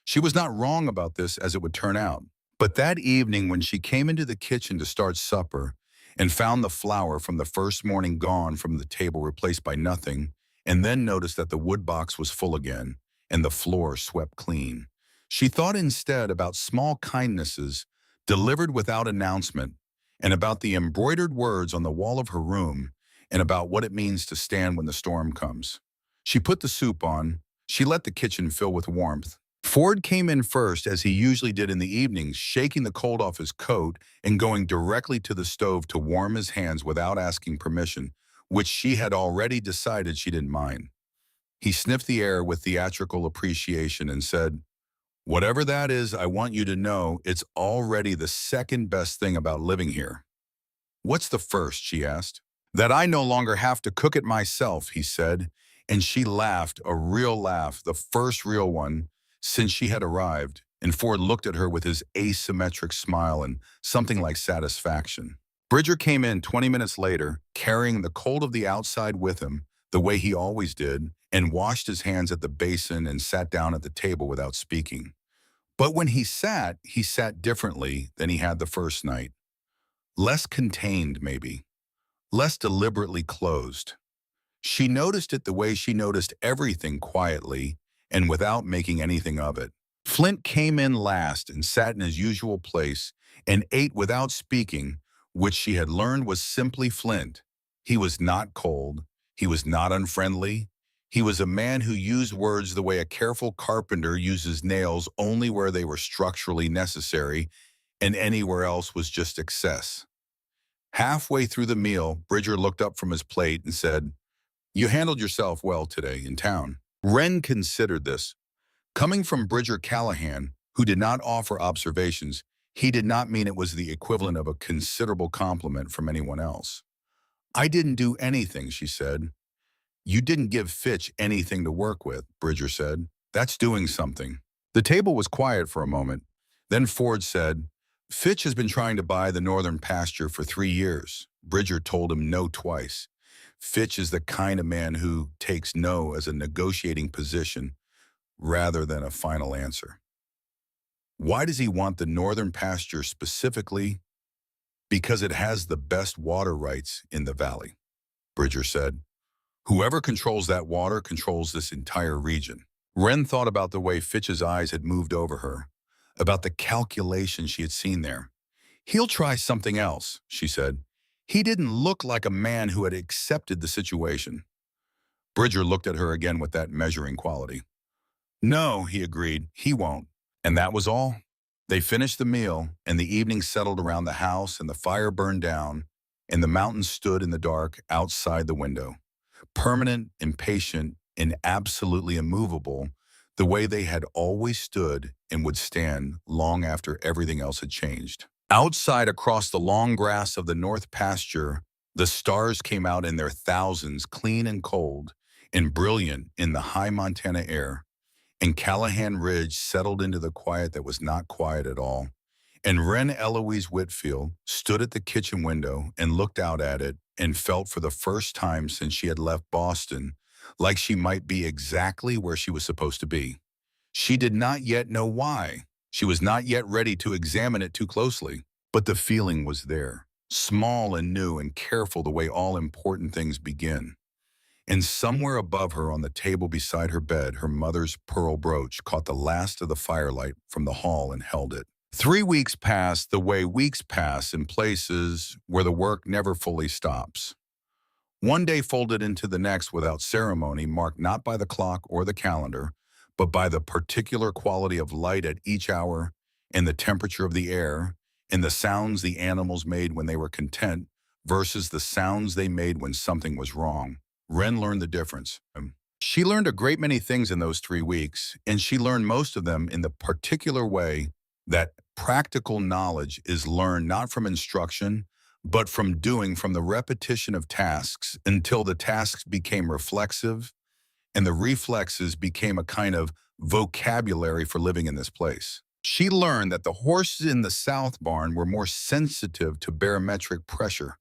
She was not wrong about this, as it would turn out. But that evening, when she came into the kitchen to start supper and found the flour from the first morning gone from the table, replaced by nothing, and then noticed that the wood box was full again and the floor swept clean, she thought instead about small kindnesses delivered without announcement, and about the embroidered words on the wall of her room, and about what it means to stand when the storm comes. She put the soup on. She let the kitchen fill with warmth. Ford came in first, as he usually did in the evenings, shaking the cold off his coat and going directly to the stove to warm his hands without asking permission, which she had already decided she didn't mind. He sniffed the air with theatrical appreciation and said, "Whatever that is, I want you to know it's already the second best thing about living here." "What's the first?" she asked. "That I no longer have to cook it myself," he said, and she laughed, a real laugh, the first real one since she had arrived, and Ford looked at her with his asymmetric smile and something like satisfaction. Bridger came in 20 minutes later, carrying the cold of the outside with him, the way he always did, and washed his hands at the basin and sat down at the table without speaking. But when he sat differently than he had the first night. Less contained, maybe. Less deliberately closed. She noticed it the way she noticed everything, quietly and without making anything of it. Flint came in last and sat in his usual place and ate without speaking, which she had learned was simply Flint. He was not cold. He was not unfriendly. He was a man who used words the way a careful carpenter uses nails, only where they were structurally necessary, and anywhere else was just excess. Halfway through the meal, Bridger looked up from his plate and said, "You handled yourself well today in town." Wren considered this. Coming from Bridger Callahan, who did not offer observations, he did not mean it was the equivalent of a considerable compliment from anyone else. "I didn't do anything," she said. "You didn't give Fitch anything to work with," Bridger said. "That's doing something." The table was quiet for a moment. Then Ford said, "Fitch has been trying to buy the northern pasture for 3 years. Bridger told him no twice. Fitch is the kind of man who takes no as a negotiating position rather than a final answer." "Why does he want the northern pasture specifically?" "Because it has the best water rights in the valley," Bridger said. "Whoever controls that water controls this entire region." Wren thought about the way Fitch's eyes had moved over her, about the calculation she had seen there. "He'll try something else," she said. "He didn't look like a man who had accepted the situation." Bridger looked at her again with that measuring quality. "No," he agreed, "he won't." And that was all. They finished the meal, and the evening settled around the house, and the fire burned down, and the mountains stood in the dark outside the window, permanent, impatient, and absolutely immovable, the way they had always stood and would stand long after everything else had changed. Outside across the long grass of the north pasture, the stars came out in their thousands, clean and cold, and brilliant in the high Montana air, and Callahan Ridge settled into the quiet that was not quiet at all. And Wren Eloise Whitfield stood at the kitchen window and looked out at it and felt for the first time since she had left Boston like she might be exactly where she was supposed to be. She did not yet know why. She was not yet ready to examine it too closely. But the feeling was there, small and new and careful the way all important things begin. And somewhere above her on the table beside her bed, her mother's pearl brooch caught the last of the firelight from the hall and held it. 3 weeks passed the way weeks pass in places where the work never fully stops. One day folded into the next without ceremony, marked not by the clock or the calendar, but by the particular quality of light at each hour and the temperature of the air and the sounds the animals made when they were content versus the sounds they made when something was wrong. Wren learned the difference. She learned a great many things in those 3 weeks, and she learned most of them in the particular way that practical knowledge is learned not from instruction, but from doing, from the repetition of tasks until the tasks became reflexive and the reflexes became a kind of vocabulary for living in this place. She learned that the horses in the south barn were more sensitive to barometric pressure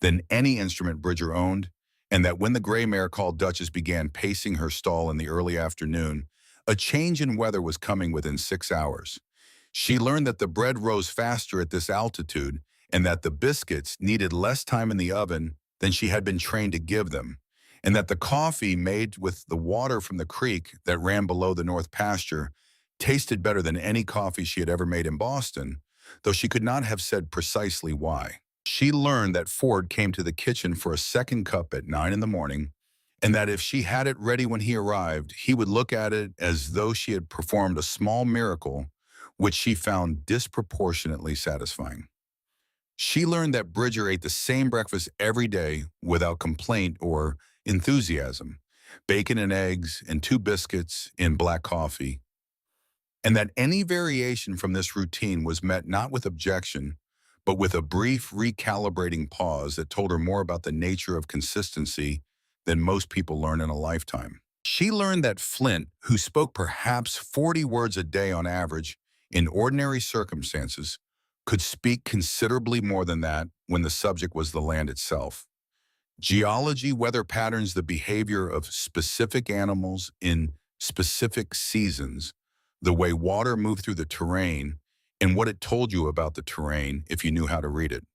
than any instrument Bridger owned, and that when the gray mare called Duchess began pacing her stall in the early afternoon, a change in weather was coming within 6 hours. She learned that the bread rose faster at this altitude and that the biscuits needed less time in the oven than she had been trained to give them, and that the coffee made with the water from the creek that ran below the north pasture tasted better than any coffee she had ever made in Boston, though she could not have said precisely why. She learned that Ford came to the kitchen for a second cup at 9 in the morning, and that if she had it ready when he arrived, he would look at it as though she had performed a small miracle, which she found disproportionately satisfying. She learned that Bridger ate the same breakfast every day without complaint or enthusiasm, bacon and eggs and 2 biscuits and black coffee, and that any variation from this routine was met not with objection, but with a brief recalibrating pause that told her more about the nature of consistency than most people learn in a lifetime. She learned that Flint, who spoke perhaps 40 words a day on average in ordinary circumstances, could speak considerably more than that when the subject was the land itself. Geology, weather patterns, the behavior of specific animals in specific seasons, the way water moved through the terrain, and what it told you about the terrain if you knew how to read it.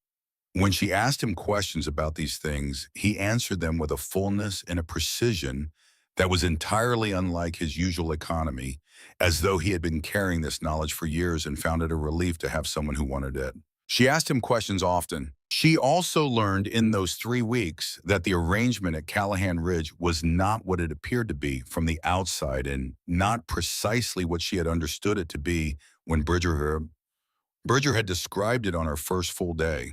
When she asked him questions about these things, he answered them with a fullness and a precision that was entirely unlike his usual economy, as though he had been carrying this knowledge for years and found it a relief to have someone who wanted it. She asked him questions often. She also learned in those 3 weeks that the arrangement at Callahan Ridge was not what it appeared to be from the outside and not precisely what she had understood it to be when Bridger had described it on her first full day.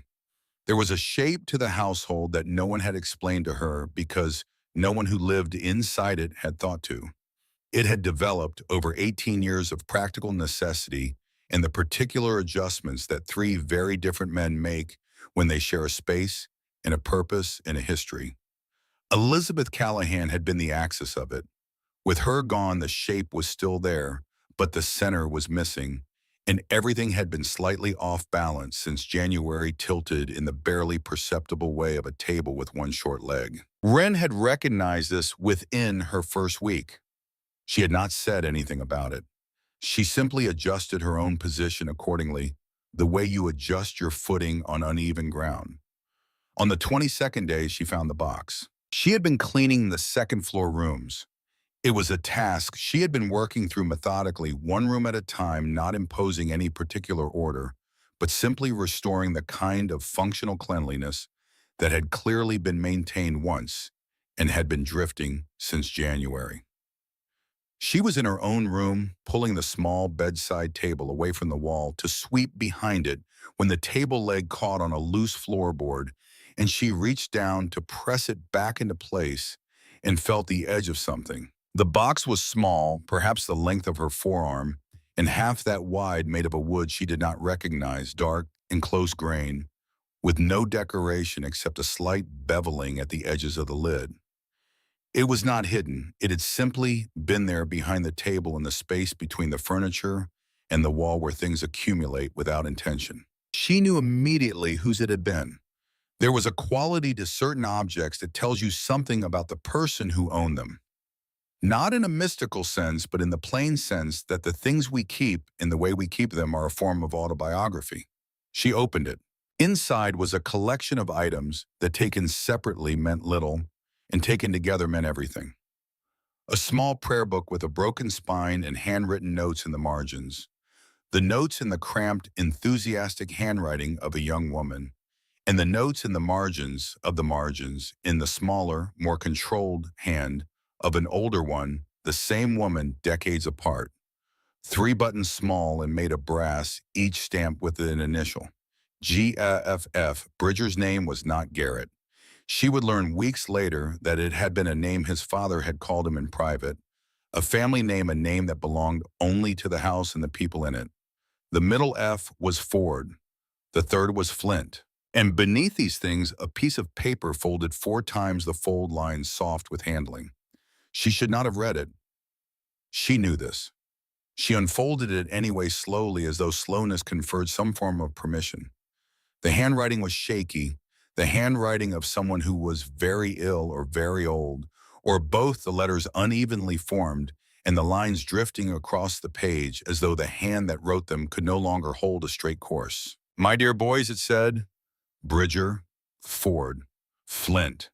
There was a shape to the household that no one had explained to her because no one who lived inside it had thought to. It had developed over 18 years of practical necessity and the particular adjustments that 3 very different men make when they share a space and a purpose and a history. Elizabeth Callahan had been the axis of it. With her gone, the shape was still there, but the center was missing, and everything had been slightly off balance since January tilted in the barely perceptible way of a table with one short leg. Wren had recognized this within her first week. She had not said anything about it. She simply adjusted her own position accordingly, the way you adjust your footing on uneven ground. On the 22nd day, she found the box. She had been cleaning the second-floor rooms. It was a task she had been working through methodically, one room at a time, not imposing any particular order, but simply restoring the kind of functional cleanliness that had clearly been maintained once and had been drifting since January. She was in her own room, pulling the small bedside table away from the wall to sweep behind it when the table leg caught on a loose floorboard, and she reached down to press it back into place and felt the edge of something. The box was small, perhaps the length of her forearm, and half that wide, made of a wood she did not recognize, dark and close grain, with no decoration except a slight beveling at the edges of the lid. It was not hidden. It had simply been there behind the table in the space between the furniture and the wall where things accumulate without intention. She knew immediately whose it had been. There was a quality to certain objects that tells you something about the person who owned them. Not in a mystical sense, but in the plain sense that the things we keep and the way we keep them are a form of autobiography. She opened it. Inside was a collection of items that taken separately meant little and taken together meant everything. A small prayer book with a broken spine and handwritten notes in the margins. The notes in the cramped, enthusiastic handwriting of a young woman, and the notes in the margins in the smaller, more controlled hand of an older one, the same woman decades apart. 3 buttons small and made of brass, each stamped with an initial. GFF. Bridger's name was not Garrett. She would learn weeks later that it had been a name his father had called him in private, a family name, a name that belonged only to the house and the people in it. The middle F was Ford. The third was Flint. And beneath these things, a piece of paper folded 4 times the fold lines, soft with handling. She should not have read it. She knew this. She unfolded it anyway, slowly, as though slowness conferred some form of permission. The handwriting was shaky, the handwriting of someone who was very ill or very old, or both, the letters unevenly formed and the lines drifting across the page as though the hand that wrote them could no longer hold a straight course. "My dear boys," it said, "Bridger, Ford, Flint.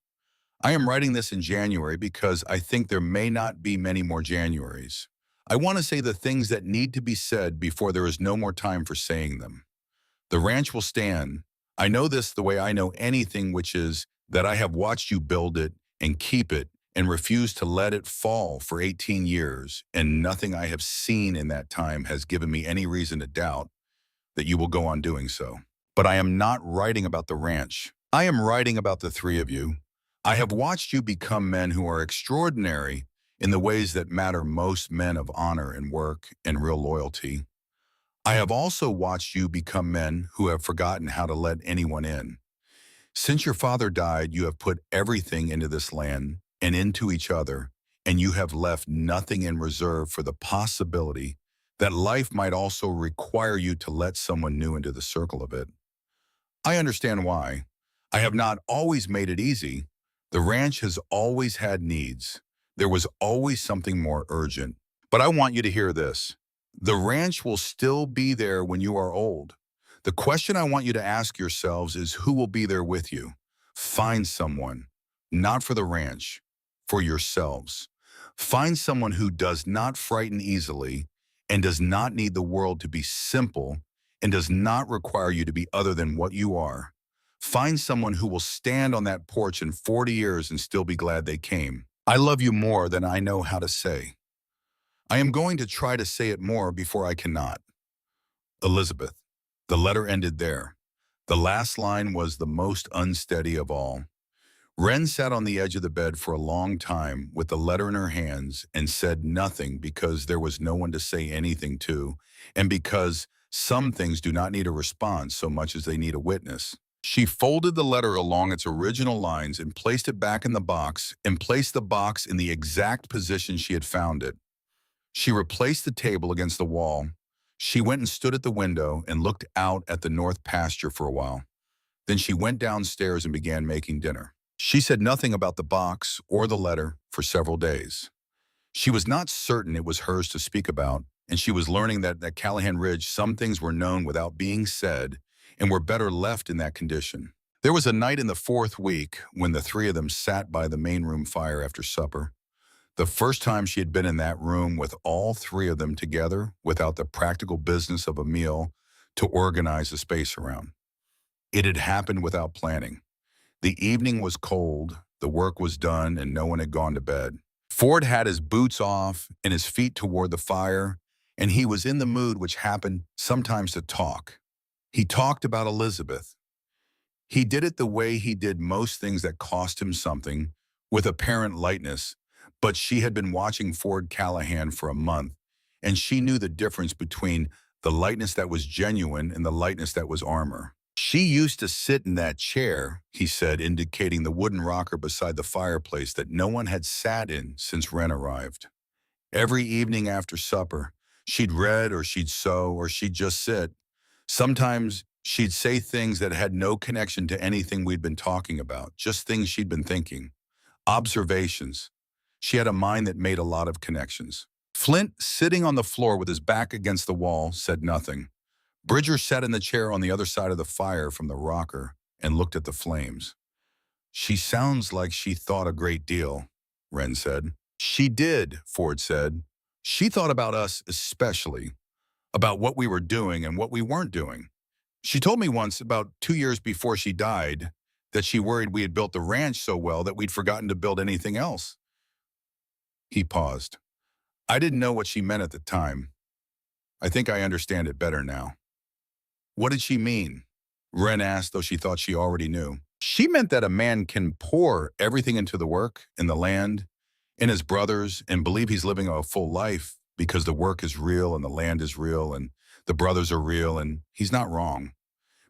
I am writing this in January because I think there may not be many more Januaries. I want to say the things that need to be said before there is no more time for saying them. The ranch will stand. I know this the way I know anything, which is that I have watched you build it and keep it and refuse to let it fall for 18 years, and nothing I have seen in that time has given me any reason to doubt that you will go on doing so. But I am not writing about the ranch. I am writing about the 3 of you. I have watched you become men who are extraordinary in the ways that matter most men of honor and work and real loyalty. I have also watched you become men who have forgotten how to let anyone in. Since your father died, you have put everything into this land and into each other, and you have left nothing in reserve for the possibility that life might also require you to let someone new into the circle of it. I understand why. I have not always made it easy. The ranch has always had needs. There was always something more urgent. But I want you to hear this. The ranch will still be there when you are old. The question I want you to ask yourselves is, who will be there with you? Find someone, not for the ranch, for yourselves. Find someone who does not frighten easily and does not need the world to be simple and does not require you to be other than what you are. Find someone who will stand on that porch in 40 years and still be glad they came. I love you more than I know how to say. I am going to try to say it more before I cannot. Elizabeth. The letter ended there. The last line was the most unsteady of all. Wren sat on the edge of the bed for a long time with the letter in her hands and said nothing, because there was no one to say anything to, and because some things do not need a response so much as they need a witness. She folded the letter along its original lines and placed it back in the box, and placed the box in the exact position she had found it. She replaced the table against the wall. She went and stood at the window and looked out at the north pasture for a while. Then she went downstairs and began making dinner. She said nothing about the box or the letter for several days. She was not certain it was hers to speak about, and she was learning that at Callahan Ridge some things were known without being said and were better left in that condition. There was a night in the 4th week when the 3 of them sat by the main room fire after supper. The first time she had been in that room with all 3 of them together without the practical business of a meal to organize the space around. It had happened without planning. The evening was cold, the work was done, and no one had gone to bed. Ford had his boots off and his feet toward the fire, and he was in the mood which happened sometimes to talk. He talked about Elizabeth. He did it the way he did most things that cost him something, with apparent lightness, But she had been watching Ford Callahan for a month, and she knew the difference between the lightness that was genuine and the lightness that was armor. She used to sit in that chair, he said, indicating the wooden rocker beside the fireplace that no one had sat in since Wren arrived. Every evening after supper, she'd read or she'd sew or she'd just sit. Sometimes she'd say things that had no connection to anything we'd been talking about, just things she'd been thinking. Observations. She had a mind that made a lot of connections. Flint, sitting on the floor with his back against the wall, said nothing. Bridger sat in the chair on the other side of the fire from the rocker and looked at the flames. She sounds like she thought a great deal, Wren said. She did, Ford said. She thought about us especially, about what we were doing and what we weren't doing. She told me once, about 2 years before she died, that she worried we had built the ranch so well that we'd forgotten to build anything else. He paused. I didn't know what she meant at the time. I think I understand it better now. What did she mean? Wren asked, though she thought she already knew. She meant that a man can pour everything into the work, in the land, in his brothers, and believe he's living a full life because the work is real and the land is real and the brothers are real, and he's not wrong.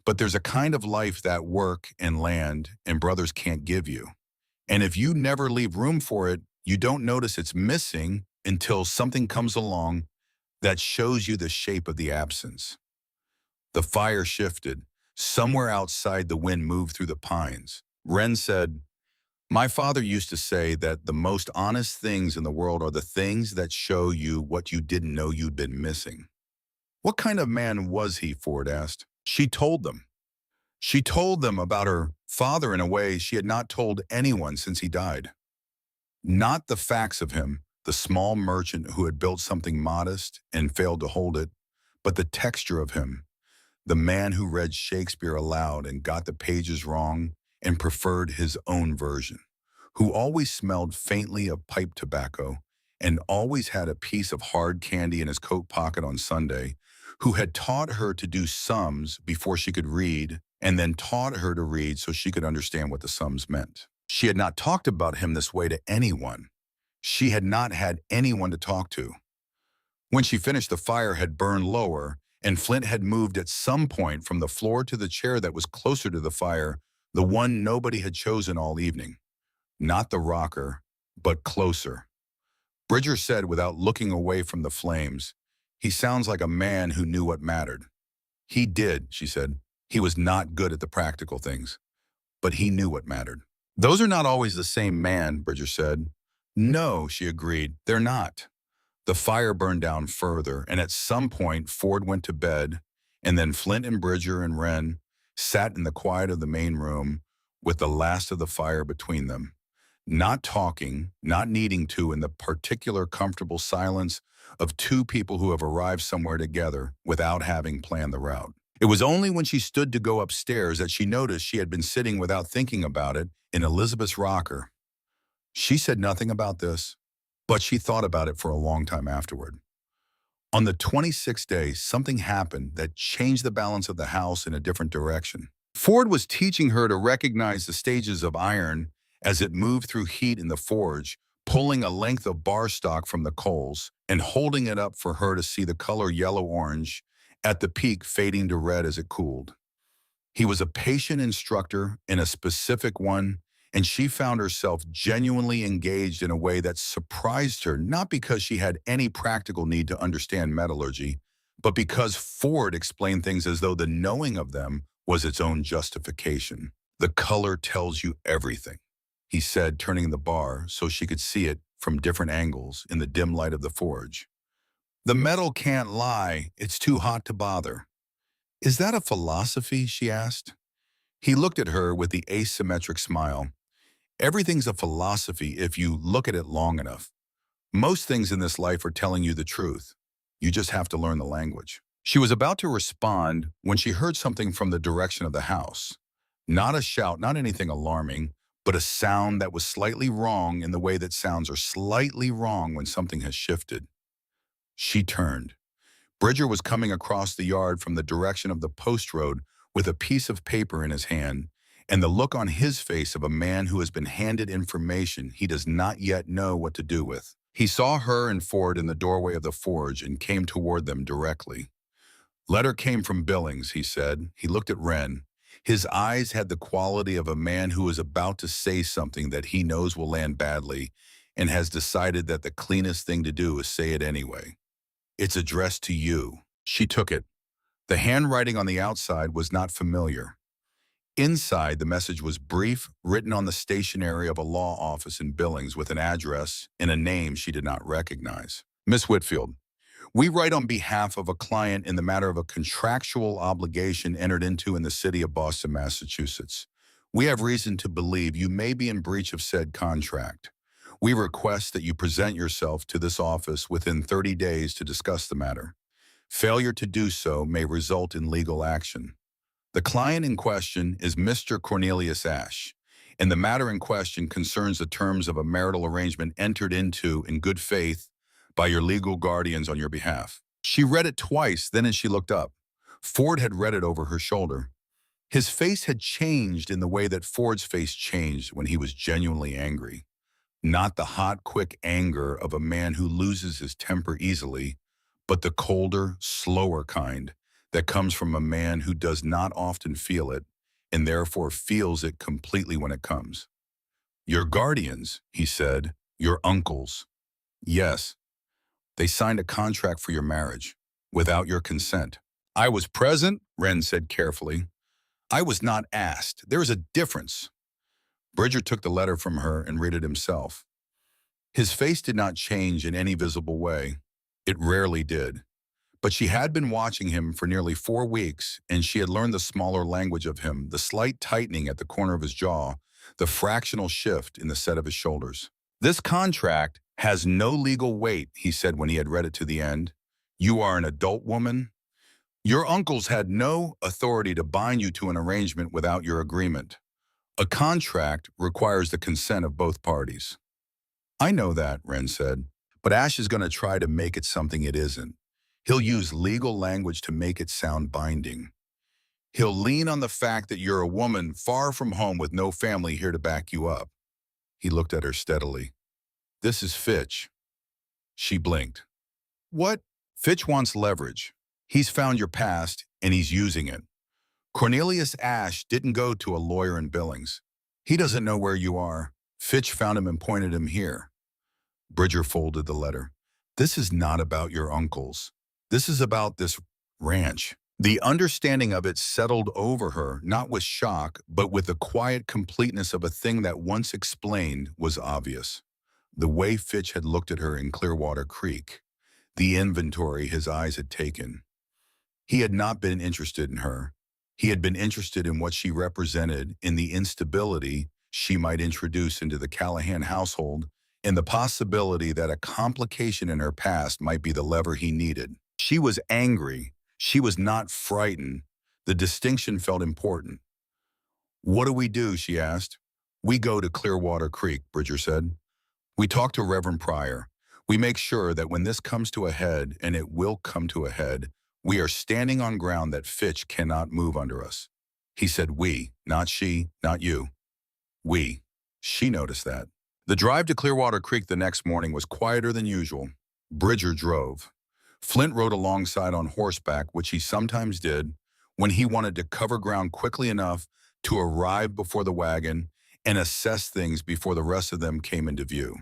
But there's a kind of life that work and land and brothers can't give you. And if you never leave room for it, you don't notice it's missing until something comes along that shows you the shape of the absence. The fire shifted. Somewhere outside, the wind moved through the pines. Wren said, my father used to say that the most honest things in the world are the things that show you what you didn't know you'd been missing. What kind of man was he? Ford asked. She told them. She told them about her father in a way she had not told anyone since he died. Not the facts of him, the small merchant who had built something modest and failed to hold it, but the texture of him, the man who read Shakespeare aloud and got the pages wrong and preferred his own version, who always smelled faintly of pipe tobacco and always had a piece of hard candy in his coat pocket on Sunday, who had taught her to do sums before she could read and then taught her to read so she could understand what the sums meant. She had not talked about him this way to anyone. She had not had anyone to talk to. When she finished, the fire had burned lower, and Flint had moved at some point from the floor to the chair that was closer to the fire, the one nobody had chosen all evening. Not the rocker, but closer. Bridger said without looking away from the flames, he sounds like a man who knew what mattered. He did, she said. He was not good at the practical things, but he knew what mattered. Those are not always the same man, Bridger said. No, she agreed, they're not. The fire burned down further, and at some point Ford went to bed, and then Flint and Bridger and Wren sat in the quiet of the main room with the last of the fire between them, not talking, not needing to, in the particular comfortable silence of two people who have arrived somewhere together without having planned the route. It was only when she stood to go upstairs that she noticed she had been sitting without thinking about it in Elizabeth's rocker. She said nothing about this, but she thought about it for a long time afterward. On the 26th day, something happened that changed the balance of the house in a different direction. Ford was teaching her to recognize the stages of iron as it moved through heat in the forge, pulling a length of bar stock from the coals and holding it up for her to see the color yellow-orange at the peak fading to red as it cooled. He was a patient instructor and a specific one, and she found herself genuinely engaged in a way that surprised her, not because she had any practical need to understand metallurgy, but because Ford explained things as though the knowing of them was its own justification. The color tells you everything, he said, turning the bar so she could see it from different angles in the dim light of the forge. The metal can't lie, it's too hot to bother. Is that a philosophy? She asked. He looked at her with the asymmetric smile. Everything's a philosophy if you look at it long enough. Most things in this life are telling you the truth. You just have to learn the language. She was about to respond when she heard something from the direction of the house. Not a shout, not anything alarming, but a sound that was slightly wrong in the way that sounds are slightly wrong when something has shifted. She turned. Bridger was coming across the yard from the direction of the post road with a piece of paper in his hand, and the look on his face of a man who has been handed information he does not yet know what to do with. He saw her and Ford in the doorway of the forge and came toward them directly. Letter came from Billings, he said. He looked at Wren. His eyes had the quality of a man who is about to say something that he knows will land badly and has decided that the cleanest thing to do is say it anyway. It's addressed to you. She took it. The handwriting on the outside was not familiar. Inside, the message was brief, written on the stationery of a law office in Billings with an address and a name she did not recognize. Miss Whitfield, we write on behalf of a client in the matter of a contractual obligation entered into in the city of Boston, Massachusetts. We have reason to believe you may be in breach of said contract. We request that you present yourself to this office within 30 days to discuss the matter. Failure to do so may result in legal action. The client in question is Mr. Cornelius Ashe, and the matter in question concerns the terms of a marital arrangement entered into in good faith by your legal guardians on your behalf. She read it twice, then as she looked up. Ford had read it over her shoulder. His face had changed in the way that Ford's face changed when he was genuinely angry. Not the hot, quick anger of a man who loses his temper easily, but the colder, slower kind that comes from a man who does not often feel it and therefore feels it completely when it comes. Your guardians, he said, your uncles. Yes, they signed a contract for your marriage without your consent. I was present, Wren said carefully. I was not asked. There is a difference. Bridger took the letter from her and read it himself. His face did not change in any visible way. It rarely did. But she had been watching him for nearly 4 weeks, and she had learned the smaller language of him, the slight tightening at the corner of his jaw, the fractional shift in the set of his shoulders. This contract has no legal weight, he said when he had read it to the end. You are an adult woman. Your uncles had no authority to bind you to an arrangement without your agreement. A contract requires the consent of both parties. I know that, Wren said, but Ashe is going to try to make it something it isn't. He'll use legal language to make it sound binding. He'll lean on the fact that you're a woman far from home with no family here to back you up. He looked at her steadily. This is Fitch. She blinked. What? Fitch wants leverage. He's found your past, and he's using it. Cornelius Ashe didn't go to a lawyer in Billings. He doesn't know where you are. Fitch found him and pointed him here. Bridger folded the letter. This is not about your uncles. This is about this ranch. The understanding of it settled over her, not with shock, but with the quiet completeness of a thing that once explained was obvious. The way Fitch had looked at her in Clearwater Creek. The inventory his eyes had taken. He had not been interested in her. He had been interested in what she represented, in the instability she might introduce into the Callahan household, and the possibility that a complication in her past might be the lever he needed. She was angry. She was not frightened. The distinction felt important. What do we do, she asked. We go to Clearwater Creek, Bridger said. We talk to Reverend Pryor. We make sure that when this comes to a head, and it will come to a head, we are standing on ground that Fitch cannot move under us. He said we, not she, not you. We. She noticed that. The drive to Clearwater Creek the next morning was quieter than usual. Bridger drove. Flint rode alongside on horseback, which he sometimes did, when he wanted to cover ground quickly enough to arrive before the wagon and assess things before the rest of them came into view.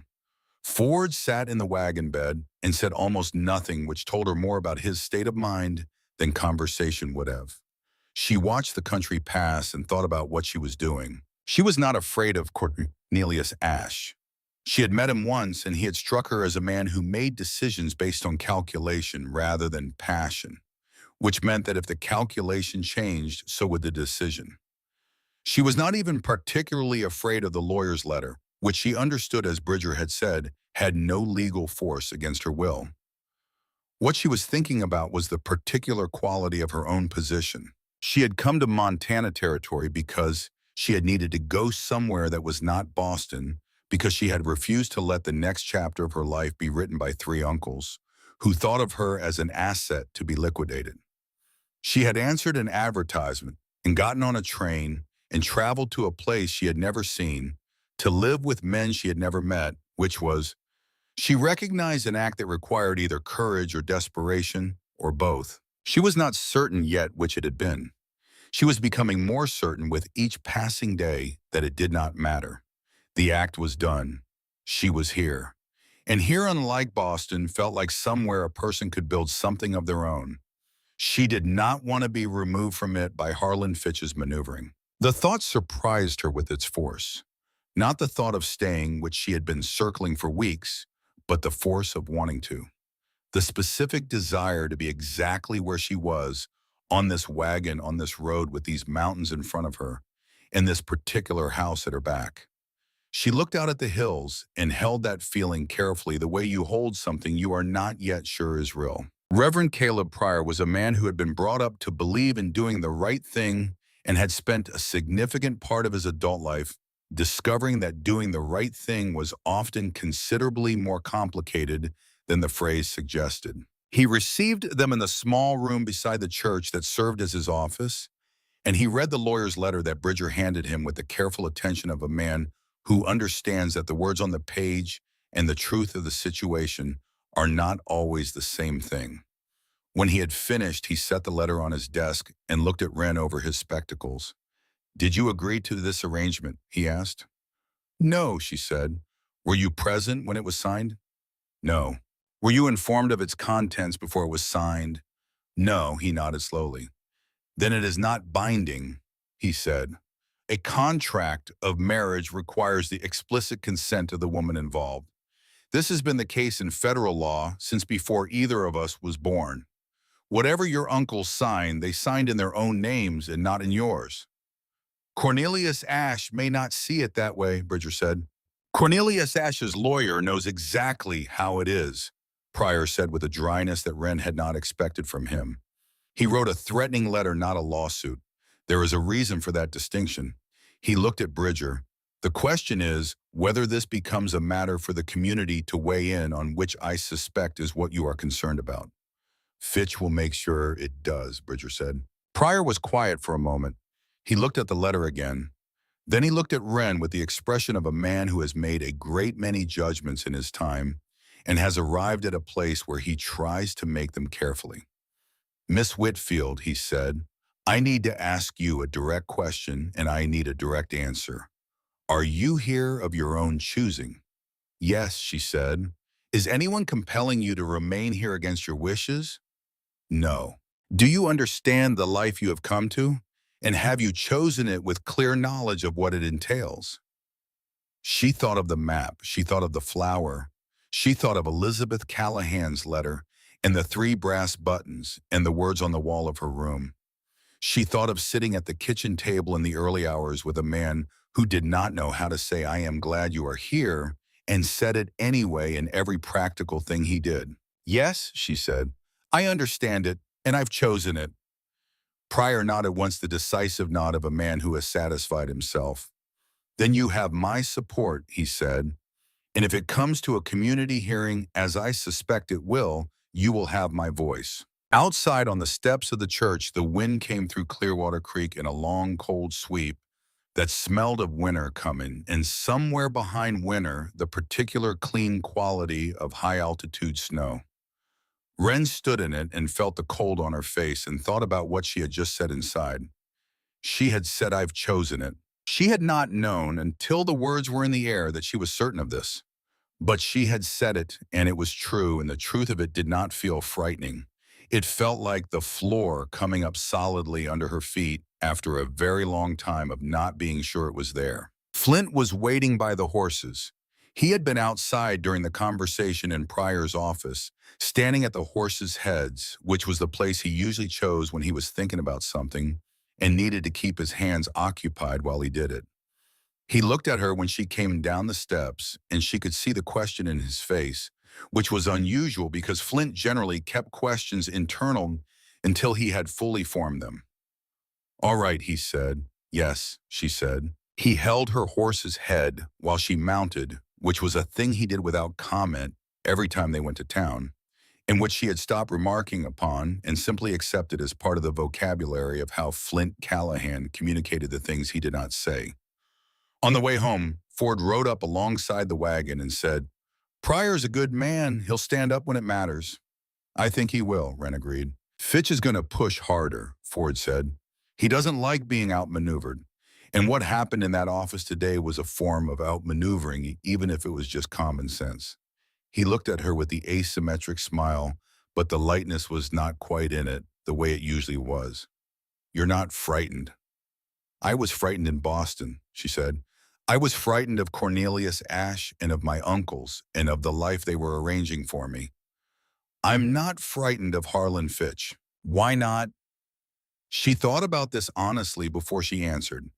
Ford sat in the wagon bed and said almost nothing, which told her more about his state of mind than conversation would have. She watched the country pass and thought about what she was doing. She was not afraid of Cornelius Ashe. She had met him once, and he had struck her as a man who made decisions based on calculation rather than passion, which meant that if the calculation changed, so would the decision. She was not even particularly afraid of the lawyer's letter, which she understood, as Bridger had said, had no legal force against her will. What she was thinking about was the particular quality of her own position. She had come to Montana territory because she had needed to go somewhere that was not Boston, because she had refused to let the next chapter of her life be written by 3 uncles, who thought of her as an asset to be liquidated. She had answered an advertisement and gotten on a train and traveled to a place she had never seen, to live with men she had never met, which was, she recognized an act that required either courage or desperation, or both. She was not certain yet which it had been. She was becoming more certain with each passing day that it did not matter. The act was done. She was here. And here, unlike Boston, felt like somewhere a person could build something of their own. She did not want to be removed from it by Harlan Fitch's maneuvering. The thought surprised her with its force. Not the thought of staying, which she had been circling for weeks, but the force of wanting to. The specific desire to be exactly where she was, on this wagon, on this road with these mountains in front of her, and this particular house at her back. She looked out at the hills and held that feeling carefully, the way you hold something you are not yet sure is real. Reverend Caleb Pryor was a man who had been brought up to believe in doing the right thing and had spent a significant part of his adult life discovering that doing the right thing was often considerably more complicated than the phrase suggested. He received them in the small room beside the church that served as his office, and he read the lawyer's letter that Bridger handed him with the careful attention of a man who understands that the words on the page and the truth of the situation are not always the same thing. When he had finished, he set the letter on his desk and looked at Wren over his spectacles. "Did you agree to this arrangement?" he asked. "No," she said. "Were you present when it was signed?" "No." "Were you informed of its contents before it was signed?" "No," he nodded slowly. "Then it is not binding," he said. "A contract of marriage requires the explicit consent of the woman involved. This has been the case in federal law since before either of us was born. Whatever your uncles signed, they signed in their own names and not in yours." "Cornelius Ashe may not see it that way," Bridger said. "Cornelius Ashe's lawyer knows exactly how it is," Pryor said with a dryness that Wren had not expected from him. "He wrote a threatening letter, not a lawsuit. There is a reason for that distinction." He looked at Bridger. "The question is whether this becomes a matter for the community to weigh in on, which I suspect is what you are concerned about." "Fitch will make sure it does," Bridger said. Pryor was quiet for a moment. He looked at the letter again. Then he looked at Wren with the expression of a man who has made a great many judgments in his time and has arrived at a place where he tries to make them carefully. "Miss Whitfield," he said, "I need to ask you a direct question, and I need a direct answer. Are you here of your own choosing?" "Yes," she said. "Is anyone compelling you to remain here against your wishes?" "No." "Do you understand the life you have come to? And have you chosen it with clear knowledge of what it entails?" She thought of the map. She thought of the flower. She thought of Elizabeth Callahan's letter and the 3 brass buttons and the words on the wall of her room. She thought of sitting at the kitchen table in the early hours with a man who did not know how to say, "I am glad you are here," and said it anyway in every practical thing he did. "Yes," she said, "I understand it, and I've chosen it." Pryor nodded once, the decisive nod of a man who has satisfied himself. "Then you have my support," he said. "And if it comes to a community hearing, as I suspect it will, you will have my voice." Outside on the steps of the church, the wind came through Clearwater Creek in a long, cold sweep that smelled of winter coming, and somewhere behind winter, the particular clean quality of high-altitude snow. Wren stood in it and felt the cold on her face and thought about what she had just said inside. She had said, "I've chosen it." She had not known until the words were in the air that she was certain of this. But she had said it, and it was true, and the truth of it did not feel frightening. It felt like the floor coming up solidly under her feet after a very long time of not being sure it was there. Flint was waiting by the horses. He had been outside during the conversation in Pryor's office, standing at the horses' heads, which was the place he usually chose when he was thinking about something and needed to keep his hands occupied while he did it. He looked at her when she came down the steps, and she could see the question in his face, which was unusual because Flint generally kept questions internal until he had fully formed them. "All right," he said. "Yes," she said. He held her horse's head while she mounted, which was a thing he did without comment every time they went to town, and which she had stopped remarking upon and simply accepted as part of the vocabulary of how Flint Callahan communicated the things he did not say. On the way home, Ford rode up alongside the wagon and said, "Pryor's a good man. He'll stand up when it matters." "I think he will," Wren agreed. "Fitch is going to push harder," Ford said. "He doesn't like being outmaneuvered. And what happened in that office today was a form of outmaneuvering, even if it was just common sense." He looked at her with the asymmetric smile, but the lightness was not quite in it, the way it usually was. "You're not frightened." "I was frightened in Boston," she said. "I was frightened of Cornelius Ashe and of my uncles and of the life they were arranging for me. I'm not frightened of Harlan Fitch." "Why not?" She thought about this honestly before she answered.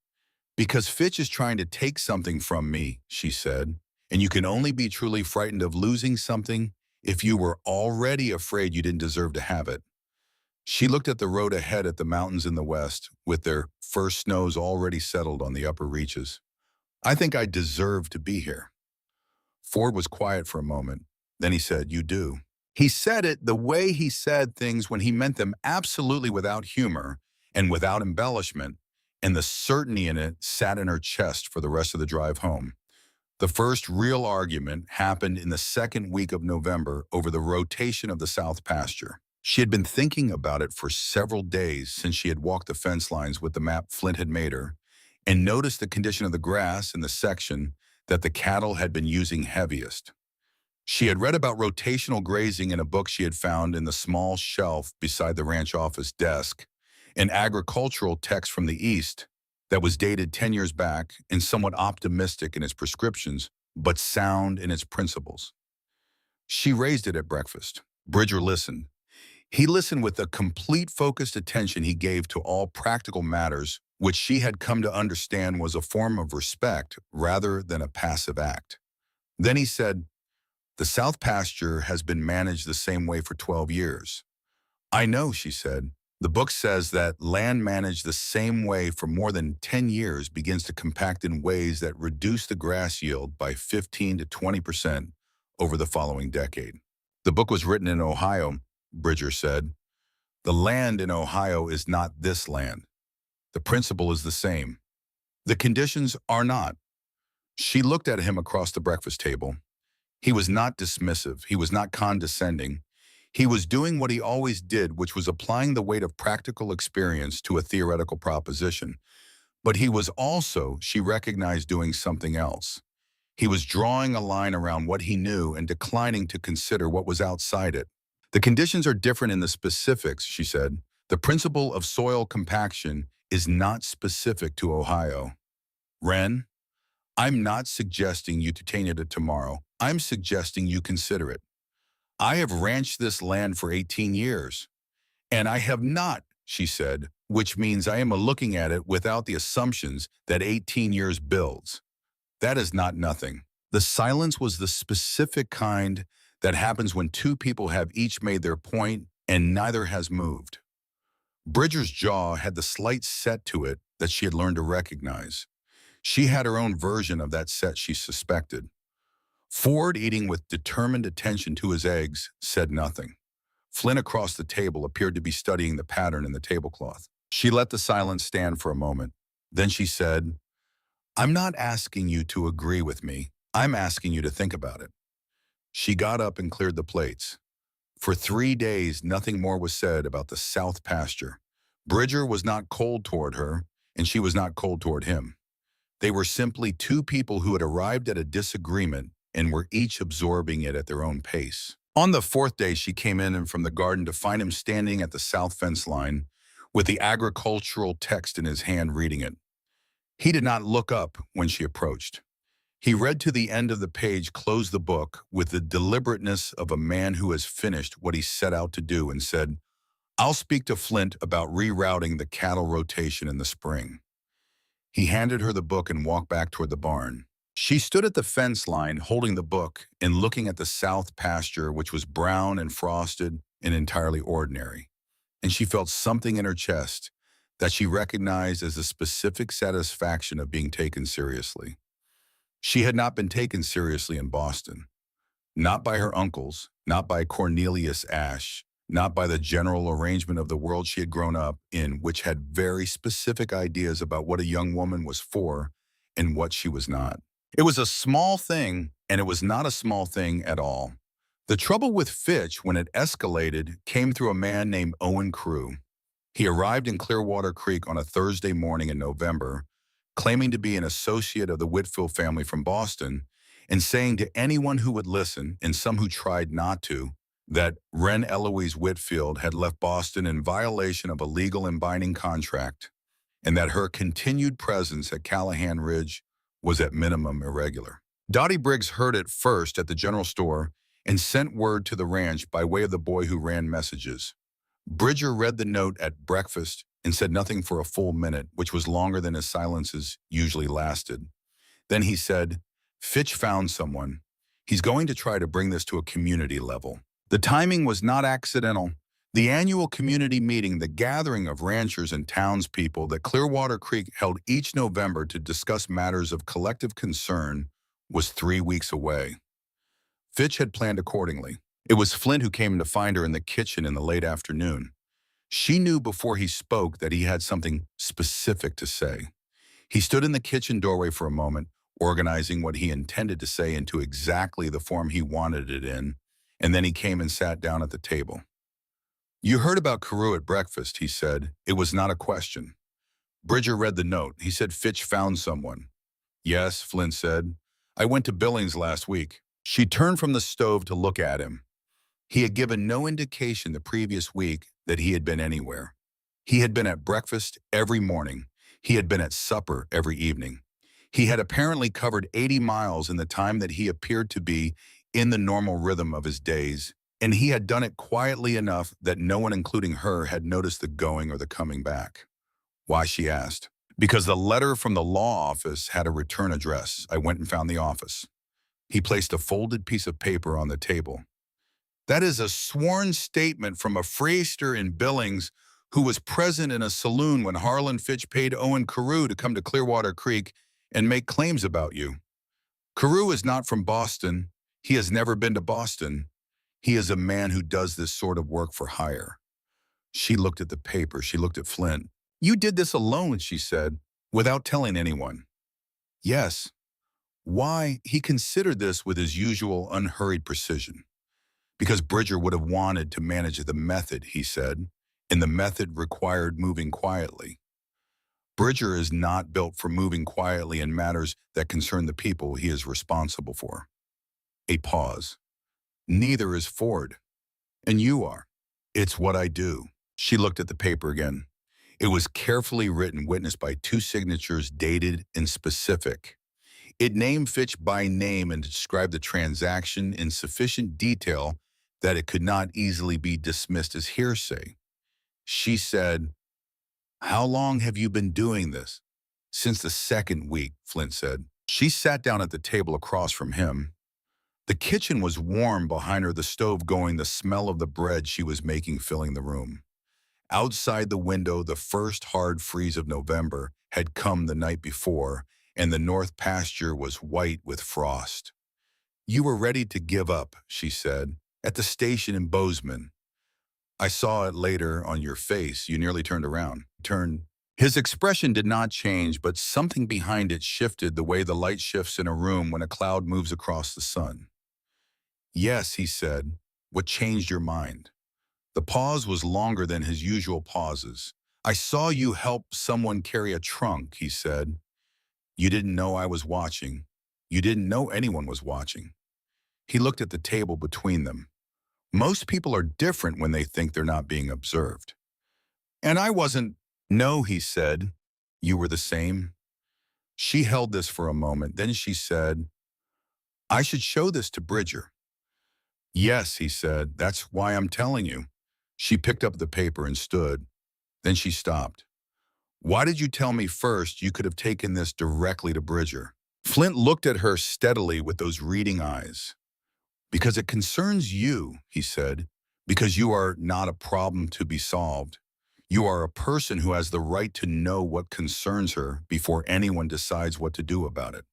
"Because Fitch is trying to take something from me," she said, "and you can only be truly frightened of losing something if you were already afraid you didn't deserve to have it." She looked at the road ahead at the mountains in the west, with their first snows already settled on the upper reaches. "I think I deserve to be here." Ford was quiet for a moment. Then he said, "You do." He said it the way he said things when he meant them, absolutely without humor and without embellishment, and the certainty in it sat in her chest for the rest of the drive home. The first real argument happened in the second week of November over the rotation of the south pasture. She had been thinking about it for several days since she had walked the fence lines with the map Flint had made her, and noticed the condition of the grass in the section that the cattle had been using heaviest. She had read about rotational grazing in a book she had found in the small shelf beside the ranch office desk, an agricultural text from the East that was dated 10 years back and somewhat optimistic in its prescriptions, but sound in its principles. She raised it at breakfast. Bridger listened. He listened with the complete focused attention he gave to all practical matters, which she had come to understand was a form of respect rather than a passive act. Then he said, "The South Pasture has been managed the same way for 12 years. "I know," she said. "The book says that land managed the same way for more than 10 years begins to compact in ways that reduce the grass yield by 15 to 20% over the following decade." "The book was written in Ohio," Bridger said. "The land in Ohio is not this land. The principle is the same. The conditions are not." She looked at him across the breakfast table. He was not dismissive. He was not condescending. He was doing what he always did, which was applying the weight of practical experience to a theoretical proposition. But he was also, she recognized, doing something else. He was drawing a line around what he knew and declining to consider what was outside it. "The conditions are different in the specifics," she said. "The principle of soil compaction is not specific to Ohio. Wren, I'm not suggesting you detain it tomorrow. I'm suggesting you consider it. I have ranched this land for 18 years. And I have not," she said, "which means I am looking at it without the assumptions that 18 years builds. That is not nothing." The silence was the specific kind that happens when two people have each made their point and neither has moved. Bridger's jaw had the slight set to it that she had learned to recognize. She had her own version of that set, she suspected. Ford, eating with determined attention to his eggs, said nothing. Flynn across the table appeared to be studying the pattern in the tablecloth. She let the silence stand for a moment. Then she said, "I'm not asking you to agree with me. I'm asking you to think about it." She got up and cleared the plates. For 3 days, nothing more was said about the South Pasture. Bridger was not cold toward her, and she was not cold toward him. They were simply two people who had arrived at a disagreement and were each absorbing it at their own pace. On the fourth day, she came in and from the garden to find him standing at the south fence line with the agricultural text in his hand reading it. He did not look up when she approached. He read to the end of the page, closed the book with the deliberateness of a man who has finished what he set out to do, and said, "I'll speak to Flint about rerouting the cattle rotation in the spring." He handed her the book and walked back toward the barn. She stood at the fence line holding the book and looking at the south pasture, which was brown and frosted and entirely ordinary. And she felt something in her chest that she recognized as the specific satisfaction of being taken seriously. She had not been taken seriously in Boston. Not by her uncles, not by Cornelius Ashe, not by the general arrangement of the world she had grown up in, which had very specific ideas about what a young woman was for and what she was not. It was a small thing, and it was not a small thing at all. The trouble with Fitch, when it escalated, came through a man named Owen Crew. He arrived in Clearwater Creek on a Thursday morning in November, claiming to be an associate of the Whitfield family from Boston, and saying to anyone who would listen, and some who tried not to, that Wren Eloise Whitfield had left Boston in violation of a legal and binding contract, and that her continued presence at Callahan Ridge was at minimum irregular. Dottie Briggs heard it first at the general store and sent word to the ranch by way of the boy who ran messages. Bridger read the note at breakfast and said nothing for a full minute, which was longer than his silences usually lasted. Then he said, "Fitch found someone. He's going to try to bring this to a community level." The timing was not accidental. The annual community meeting, the gathering of ranchers and townspeople that Clearwater Creek held each November to discuss matters of collective concern, was 3 weeks away. Fitch had planned accordingly. It was Flint who came to find her in the kitchen in the late afternoon. She knew before he spoke that he had something specific to say. He stood in the kitchen doorway for a moment, organizing what he intended to say into exactly the form he wanted it in, and then he came and sat down at the table. "You heard about Carew at breakfast," he said. It was not a question. Bridger read the note. He said Fitch found someone. "Yes," Flint said. "I went to Billings last week." She turned from the stove to look at him. He had given no indication the previous week that he had been anywhere. He had been at breakfast every morning. He had been at supper every evening. He had apparently covered 80 miles in the time that he appeared to be in the normal rhythm of his days, and he had done it quietly enough that no one, including her, had noticed the going or the coming back. Why, she asked. "Because the letter from the law office had a return address. I went and found the office." He placed a folded piece of paper on the table. "That is a sworn statement from a phrastor in Billings who was present in a saloon when Harlan Fitch paid Owen Carew to come to Clearwater Creek and make claims about you. Carew is not from Boston. He has never been to Boston. He is a man who does this sort of work for hire." She looked at the paper. She looked at Flint. "You did this alone," she said, "without telling anyone." "Yes." Why? He considered this with his usual unhurried precision. "Because Bridger would have wanted to manage the method," he said, "and the method required moving quietly. Bridger is not built for moving quietly in matters that concern the people he is responsible for." A pause. "Neither is Ford. And you are." "It's what I do." She looked at the paper again. It was carefully written, witnessed by 2 signatures, dated and specific. It named Fitch by name and described the transaction in sufficient detail that it could not easily be dismissed as hearsay. She said, "How long have you been doing this?" "Since the 2nd week," Flint said. She sat down at the table across from him. The kitchen was warm behind her, the stove going, the smell of the bread she was making filling the room. Outside the window, the first hard freeze of November had come the night before, and the north pasture was white with frost. "You were ready to give up," she said, "at the station in Bozeman. I saw it later on your face. You nearly turned around." His expression did not change, but something behind it shifted the way the light shifts in a room when a cloud moves across the sun. "Yes," he said. "What changed your mind?" The pause was longer than his usual pauses. "I saw you help someone carry a trunk," he said. "You didn't know I was watching. You didn't know anyone was watching." He looked at the table between them. "Most people are different when they think they're not being observed." "And I wasn't." "No," he said. "You were the same." She held this for a moment. Then she said, "I should show this to Bridger." "Yes," he said. "That's why I'm telling you." She picked up the paper and stood. Then she stopped. "Why did you tell me first? You could have taken this directly to Bridger." Flint looked at her steadily with those reading eyes. "Because it concerns you," he said. "Because you are not a problem to be solved. You are a person who has the right to know what concerns her before anyone decides what to do about it."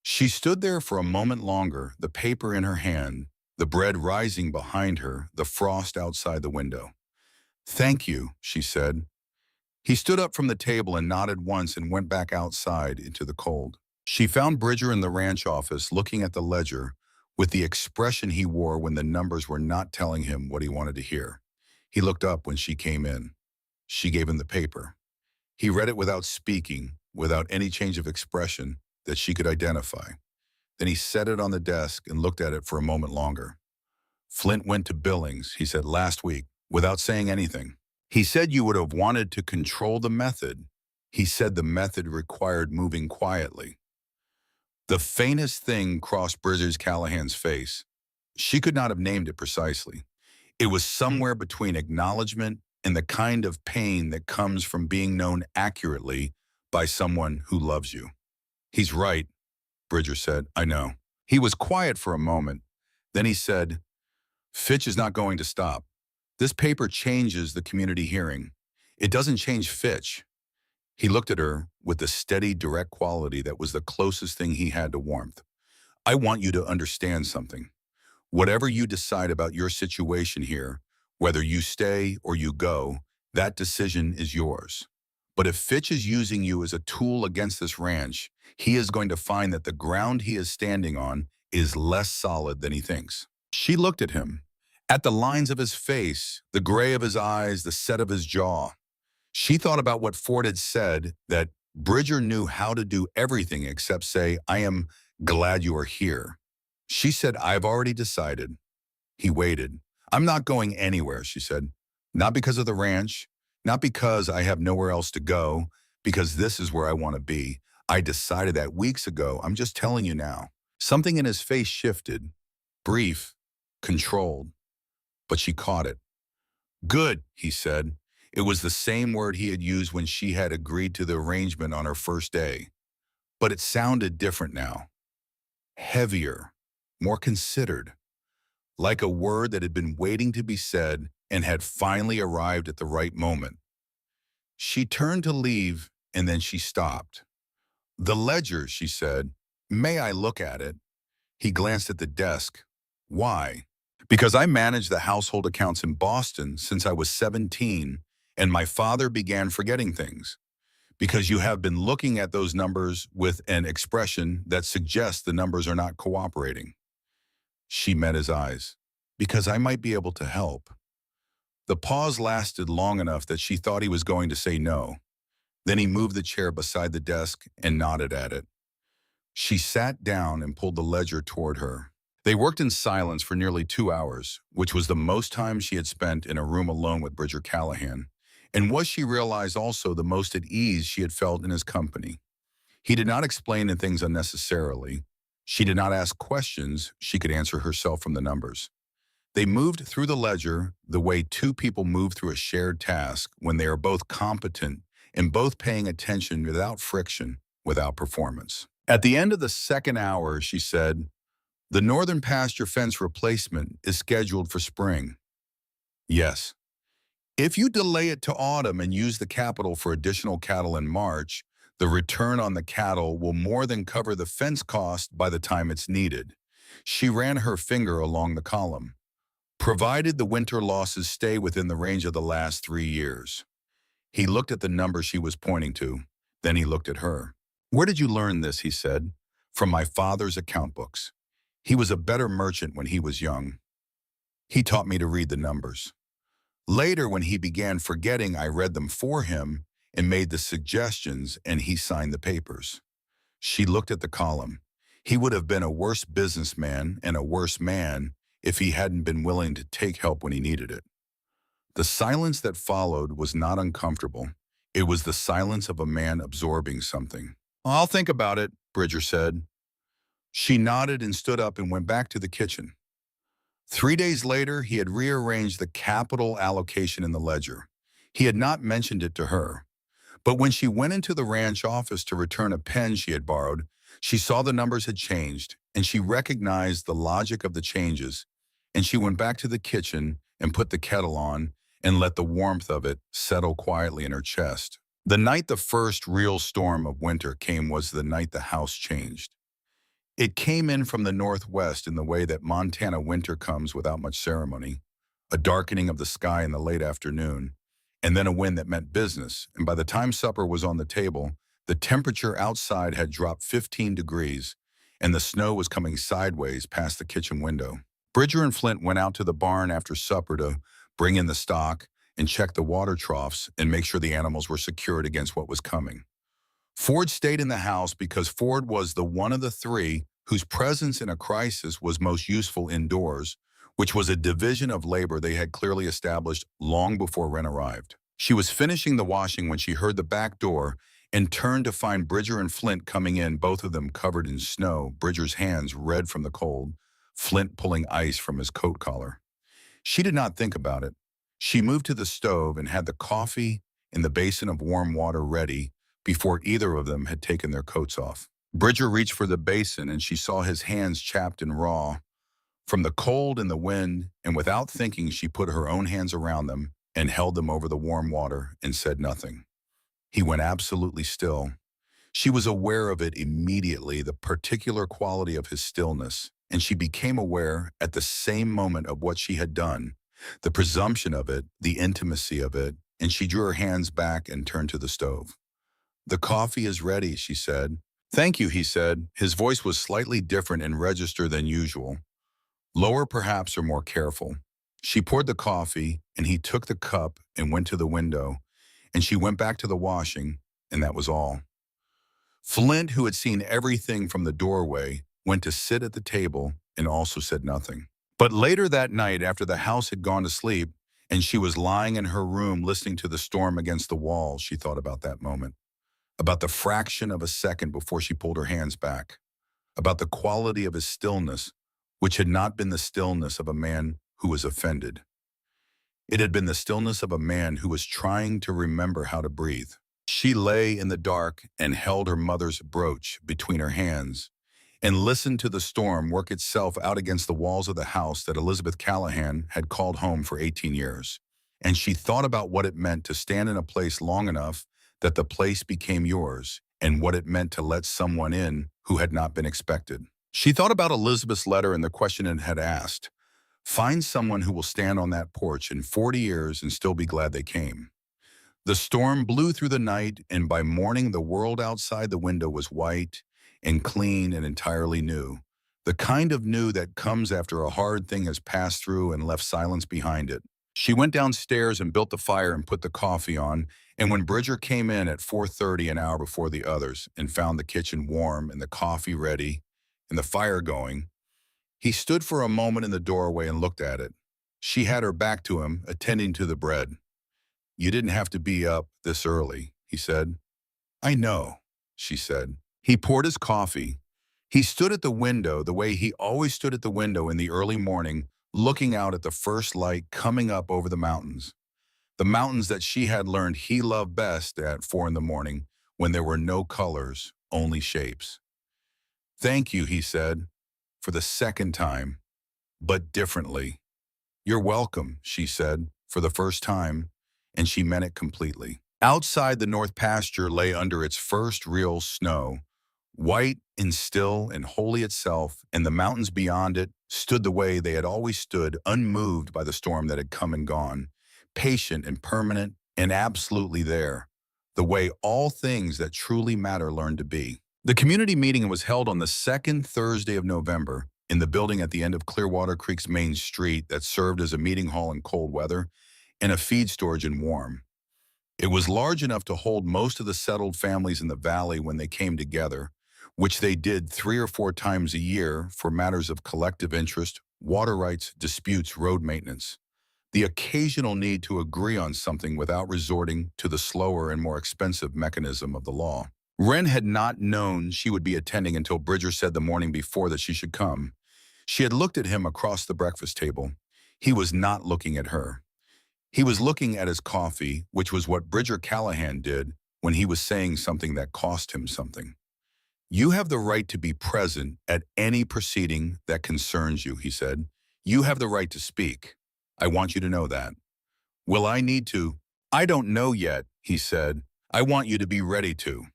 She stood there for a moment longer, the paper in her hand, the bread rising behind her, the frost outside the window. "Thank you," she said. He stood up from the table and nodded once and went back outside into the cold. She found Bridger in the ranch office looking at the ledger with the expression he wore when the numbers were not telling him what he wanted to hear. He looked up when she came in. She gave him the paper. He read it without speaking, without any change of expression that she could identify. Then he set it on the desk and looked at it for a moment longer. "Flint went to Billings," he said, "last week, without saying anything. He said you would have wanted to control the method. He said the method required moving quietly." The faintest thing crossed Bridger's Callahan's face. She could not have named it precisely. It was somewhere between acknowledgement and the kind of pain that comes from being known accurately by someone who loves you. "He's right," Bridger said. "I know." He was quiet for a moment. Then he said, "Fitch is not going to stop. This paper changes the community hearing. It doesn't change Fitch." He looked at her with the steady, direct quality that was the closest thing he had to warmth. "I want you to understand something. Whatever you decide about your situation here, whether you stay or you go, that decision is yours. But if Fitch is using you as a tool against this ranch, he is going to find that the ground he is standing on is less solid than he thinks." She looked at him, at the lines of his face, the gray of his eyes, the set of his jaw. She thought about what Ford had said, that Bridger knew how to do everything except say, "I am glad you are here." She said, "I've already decided." He waited. "I'm not going anywhere," she said. "Not because of the ranch, not because I have nowhere else to go, because this is where I want to be. I decided that weeks ago. I'm just telling you now." Something in his face shifted, brief, controlled, but she caught it. "Good," he said. It was the same word he had used when she had agreed to the arrangement on her first day. But it sounded different now. Heavier, more considered, like a word that had been waiting to be said and had finally arrived at the right moment. She turned to leave, and then she stopped. "The ledger," she said. "May I look at it?" He glanced at the desk. "Why?" "Because I managed the household accounts in Boston since I was 17, and my father began forgetting things. Because you have been looking at those numbers with an expression that suggests the numbers are not cooperating." She met his eyes. "Because I might be able to help." The pause lasted long enough that she thought he was going to say no. Then he moved the chair beside the desk and nodded at it. She sat down and pulled the ledger toward her. They worked in silence for nearly 2 hours, which was the most time she had spent in a room alone with Bridger Callahan, and was, she realized, also the most at ease she had felt in his company. He did not explain things unnecessarily. She did not ask questions she could answer herself from the numbers. They moved through the ledger the way two people move through a shared task when they are both competent and both paying attention without friction, without performance. At the end of the second hour, she said, "The northern pasture fence replacement is scheduled for spring." "Yes." "If you delay it to autumn and use the capital for additional cattle in March, the return on the cattle will more than cover the fence cost by the time it's needed." She ran her finger along the column. "Provided the winter losses stay within the range of the last 3 years." He looked at the number she was pointing to. Then he looked at her. "Where did you learn this?" he said. "From my father's account books. He was a better merchant when he was young. He taught me to read the numbers. Later, when he began forgetting, I read them for him and made the suggestions, and he signed the papers." She looked at the column. He would have been a worse businessman and a worse man if he hadn't been willing to take help when he needed it. The silence that followed was not uncomfortable. It was the silence of a man absorbing something. "I'll think about it," Bridger said. She nodded and stood up and went back to the kitchen. 3 days later, he had rearranged the capital allocation in the ledger. He had not mentioned it to her. But when she went into the ranch office to return a pen she had borrowed, she saw the numbers had changed, and she recognized the logic of the changes, and she went back to the kitchen and put the kettle on and let the warmth of it settle quietly in her chest. The night the first real storm of winter came was the night the house changed. It came in from the northwest in the way that Montana winter comes without much ceremony, a darkening of the sky in the late afternoon, and then a wind that meant business. And by the time supper was on the table, the temperature outside had dropped 15 degrees, and the snow was coming sideways past the kitchen window. Bridger and Flint went out to the barn after supper to bring in the stock and check the water troughs and make sure the animals were secured against what was coming. Ford stayed in the house because Ford was the one of the three whose presence in a crisis was most useful indoors, which was a division of labor they had clearly established long before Wren arrived. She was finishing the washing when she heard the back door and turned to find Bridger and Flint coming in, both of them covered in snow, Bridger's hands red from the cold, Flint pulling ice from his coat collar. She did not think about it. She moved to the stove and had the coffee and the basin of warm water ready before either of them had taken their coats off. Bridger reached for the basin and she saw his hands chapped and raw from the cold and the wind, and without thinking, she put her own hands around them and held them over the warm water and said nothing. He went absolutely still. She was aware of it immediately, the particular quality of his stillness, and she became aware at the same moment of what she had done, the presumption of it, the intimacy of it, and she drew her hands back and turned to the stove. "The coffee is ready," she said. "Thank you," he said. His voice was slightly different in register than usual. Lower perhaps, or more careful. She poured the coffee, and he took the cup and went to the window, and she went back to the washing, and that was all. Flint, who had seen everything from the doorway, went to sit at the table and also said nothing. But later that night, after the house had gone to sleep, and she was lying in her room listening to the storm against the wall, she thought about that moment. About the fraction of a second before she pulled her hands back, about the quality of his stillness, which had not been the stillness of a man who was offended. It had been the stillness of a man who was trying to remember how to breathe. She lay in the dark and held her mother's brooch between her hands and listened to the storm work itself out against the walls of the house that Elizabeth Callahan had called home for 18 years. And she thought about what it meant to stand in a place long enough that the place became yours, and what it meant to let someone in who had not been expected. She thought about Elizabeth's letter and the question it had asked. Find someone who will stand on that porch in 40 years and still be glad they came. The storm blew through the night, and by morning the world outside the window was white and clean and entirely new. The kind of new that comes after a hard thing has passed through and left silence behind it. She went downstairs and built the fire and put the coffee on, and when Bridger came in at 4:30, an hour before the others, and found the kitchen warm and the coffee ready and the fire going, he stood for a moment in the doorway and looked at it. She had her back to him, attending to the bread. "You didn't have to be up this early," he said. "I know," she said. He poured his coffee. He stood at the window the way he always stood at the window in the early morning, looking out at the first light coming up over the mountains that she had learned he loved best at 4 in the morning, when there were no colors, only shapes. "Thank you," he said, for the second time, but differently. "You're welcome," she said, for the first time, and she meant it completely. Outside, the north pasture lay under its first real snow, white and still and holy itself, and the mountains beyond it stood the way they had always stood, unmoved by the storm that had come and gone, patient and permanent and absolutely there, the way all things that truly matter learn to be. The community meeting was held on the second Thursday of November in the building at the end of Clearwater Creek's main street that served as a meeting hall in cold weather and a feed storage in warm. It was large enough to hold most of the settled families in the valley when they came together, which they did 3 or 4 times a year for matters of collective interest, water rights, disputes, road maintenance. The occasional need to agree on something without resorting to the slower and more expensive mechanism of the law. Wren had not known she would be attending until Bridger said the morning before that she should come. She had looked at him across the breakfast table. He was not looking at her. He was looking at his coffee, which was what Bridger Callahan did when he was saying something that cost him something. "You have the right to be present at any proceeding that concerns you," he said. "You have the right to speak. I want you to know that. Will I need to?" "I don't know yet," he said. "I want you to be ready to."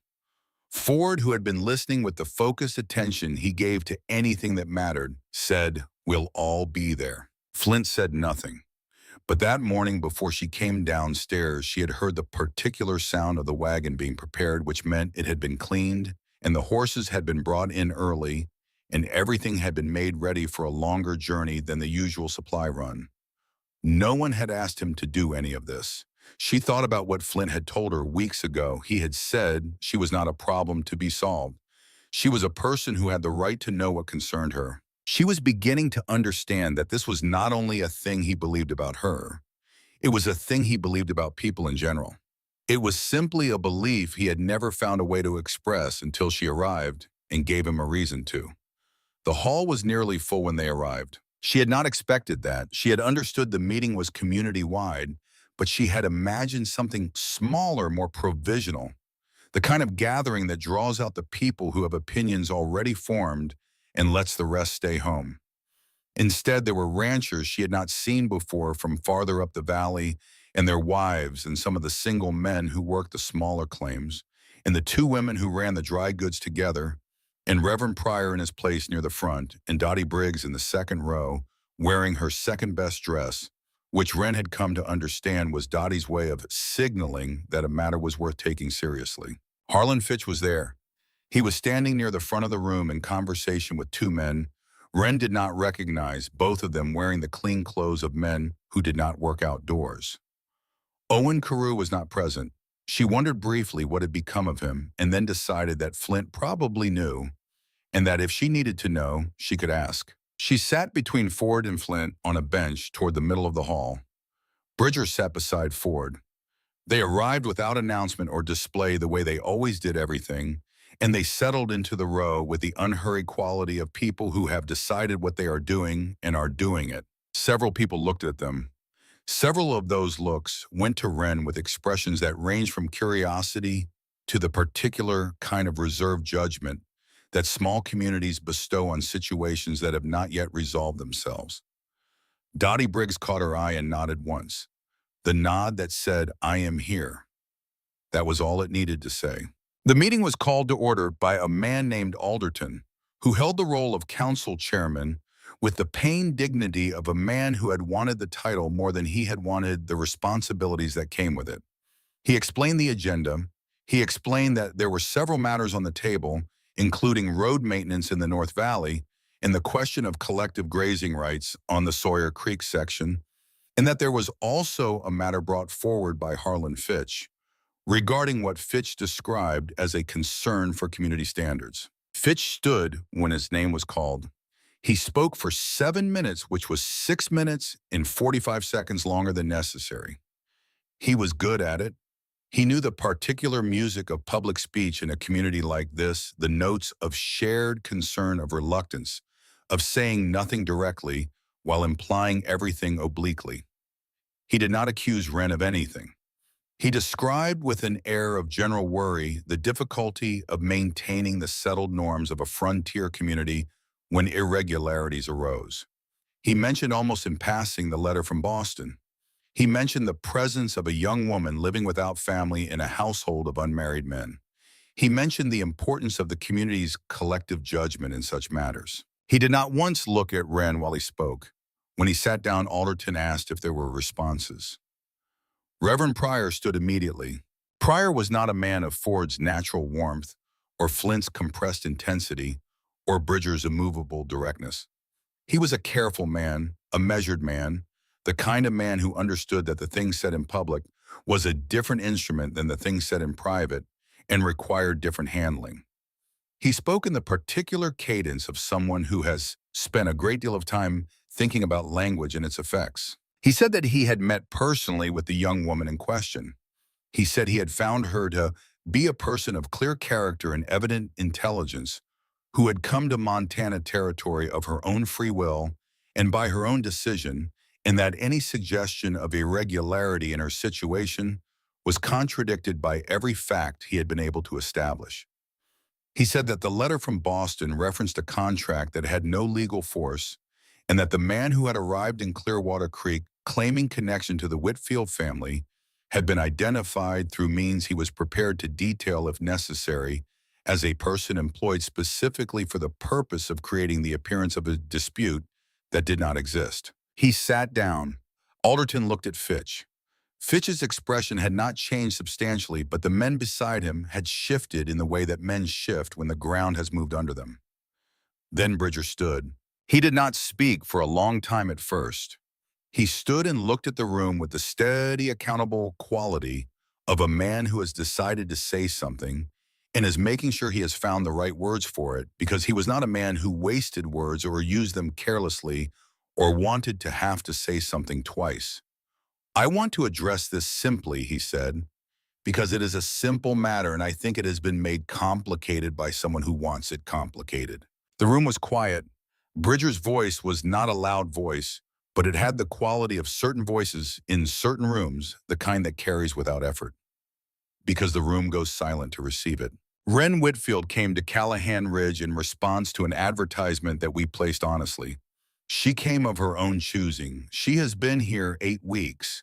Ford, who had been listening with the focused attention he gave to anything that mattered, said, "We'll all be there." Flint said nothing. But that morning before she came downstairs, she had heard the particular sound of the wagon being prepared, which meant it had been cleaned, and the horses had been brought in early, and everything had been made ready for a longer journey than the usual supply run. No one had asked him to do any of this. She thought about what Flint had told her weeks ago. He had said she was not a problem to be solved. She was a person who had the right to know what concerned her. She was beginning to understand that this was not only a thing he believed about her, it was a thing he believed about people in general. It was simply a belief he had never found a way to express until she arrived and gave him a reason to. The hall was nearly full when they arrived. She had not expected that. She had understood the meeting was community-wide, but she had imagined something smaller, more provisional, the kind of gathering that draws out the people who have opinions already formed and lets the rest stay home. Instead, there were ranchers she had not seen before from farther up the valley, and their wives, and some of the single men who worked the smaller claims, and the two women who ran the dry goods together, and Reverend Pryor in his place near the front, and Dottie Briggs in the second row, wearing her second-best dress, which Wren had come to understand was Dottie's way of signaling that a matter was worth taking seriously. Harlan Fitch was there. He was standing near the front of the room in conversation with two men Wren did not recognize, both of them wearing the clean clothes of men who did not work outdoors. Owen Carew was not present. She wondered briefly what had become of him, and then decided that Flint probably knew, and that if she needed to know, she could ask. She sat between Ford and Flint on a bench toward the middle of the hall. Bridger sat beside Ford. They arrived without announcement or display the way they always did everything, and they settled into the row with the unhurried quality of people who have decided what they are doing and are doing it. Several people looked at them. Several of those looks went to Wren with expressions that ranged from curiosity to the particular kind of reserved judgment that small communities bestow on situations that have not yet resolved themselves. Dottie Briggs caught her eye and nodded once. The nod that said, "I am here." That was all it needed to say. The meeting was called to order by a man named Alderton, who held the role of council chairman with the pained dignity of a man who had wanted the title more than he had wanted the responsibilities that came with it. He explained the agenda. He explained that there were several matters on the table, including road maintenance in the North Valley and the question of collective grazing rights on the Sawyer Creek section, and that there was also a matter brought forward by Harlan Fitch regarding what Fitch described as a concern for community standards. Fitch stood when his name was called. He spoke for 7 minutes, which was 6 minutes and 45 seconds longer than necessary. He was good at it. He knew the particular music of public speech in a community like this, the notes of shared concern, of reluctance, of saying nothing directly while implying everything obliquely. He did not accuse Wren of anything. He described with an air of general worry the difficulty of maintaining the settled norms of a frontier community when irregularities arose. He mentioned almost in passing the letter from Boston. He mentioned the presence of a young woman living without family in a household of unmarried men. He mentioned the importance of the community's collective judgment in such matters. He did not once look at Wren while he spoke. When he sat down, Alderton asked if there were responses. Reverend Pryor stood immediately. Pryor was not a man of Ford's natural warmth, or Flint's compressed intensity, or Bridger's immovable directness. He was a careful man, a measured man, the kind of man who understood that the things said in public was a different instrument than the things said in private and required different handling. He spoke in the particular cadence of someone who has spent a great deal of time thinking about language and its effects. He said that he had met personally with the young woman in question. He said he had found her to be a person of clear character and evident intelligence who had come to Montana territory of her own free will and by her own decision, and that any suggestion of irregularity in her situation was contradicted by every fact he had been able to establish. He said that the letter from Boston referenced a contract that had no legal force, and that the man who had arrived in Clearwater Creek claiming connection to the Whitfield family had been identified through means he was prepared to detail if necessary as a person employed specifically for the purpose of creating the appearance of a dispute that did not exist. He sat down. Alderton looked at Fitch. Fitch's expression had not changed substantially, but the men beside him had shifted in the way that men shift when the ground has moved under them. Then Bridger stood. He did not speak for a long time at first. He stood and looked at the room with the steady, accountable quality of a man who has decided to say something and is making sure he has found the right words for it, because he was not a man who wasted words or used them carelessly or wanted to have to say something twice. "I want to address this simply," he said, "because it is a simple matter and I think it has been made complicated by someone who wants it complicated." The room was quiet. Bridger's voice was not a loud voice, but it had the quality of certain voices in certain rooms, the kind that carries without effort, because the room goes silent to receive it. Wren Whitfield came to Callahan Ridge in response to an advertisement that we placed honestly. She came of her own choosing. She has been here 8 weeks.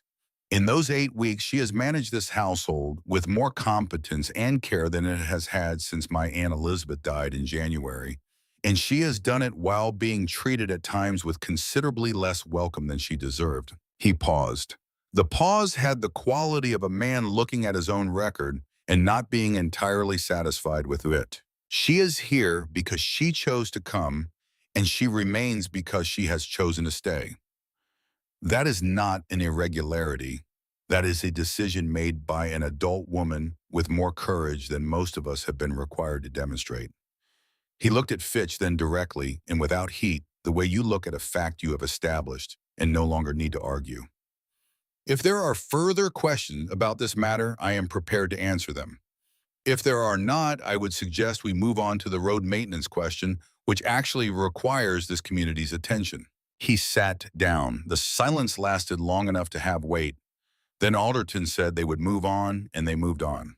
In those 8 weeks, she has managed this household with more competence and care than it has had since my Aunt Elizabeth died in January. And she has done it while being treated at times with considerably less welcome than she deserved. He paused. The pause had the quality of a man looking at his own record and not being entirely satisfied with it. She is here because she chose to come, and she remains because she has chosen to stay. That is not an irregularity. That is a decision made by an adult woman with more courage than most of us have been required to demonstrate. He looked at Fitch then directly and without heat, the way you look at a fact you have established and no longer need to argue. "If there are further questions about this matter, I am prepared to answer them. If there are not, I would suggest we move on to the road maintenance question, which actually requires this community's attention." He sat down. The silence lasted long enough to have weight. Then Alderton said they would move on, and they moved on.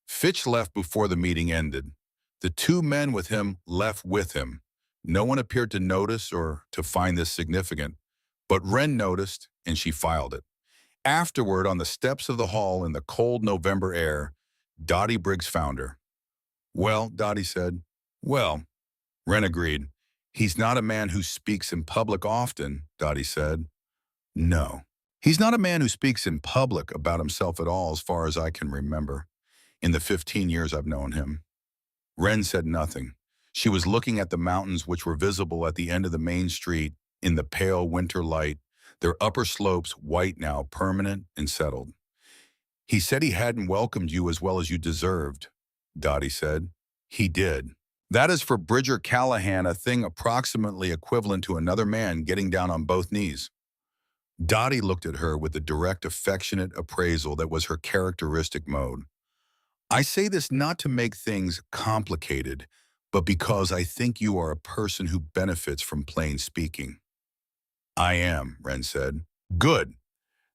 Fitch left before the meeting ended. The 2 men with him left with him. No one appeared to notice or to find this significant, but Wren noticed, and she filed it. Afterward, on the steps of the hall in the cold November air, Dottie Briggs found her. "Well," Dottie said. "Well," Wren agreed. "He's not a man who speaks in public often," Dottie said. "No. He's not a man who speaks in public about himself at all, as far as I can remember, in the 15 years I've known him." Wren said nothing. She was looking at the mountains which were visible at the end of the main street in the pale winter light, their upper slopes white now, permanent and settled. "He said he hadn't welcomed you as well as you deserved," Dottie said. "He did. That is for Bridger Callahan a thing approximately equivalent to another man getting down on both knees." Dottie looked at her with the direct, affectionate appraisal that was her characteristic mode. "I say this not to make things complicated, but because I think you are a person who benefits from plain speaking." "I am," Wren said. "Good.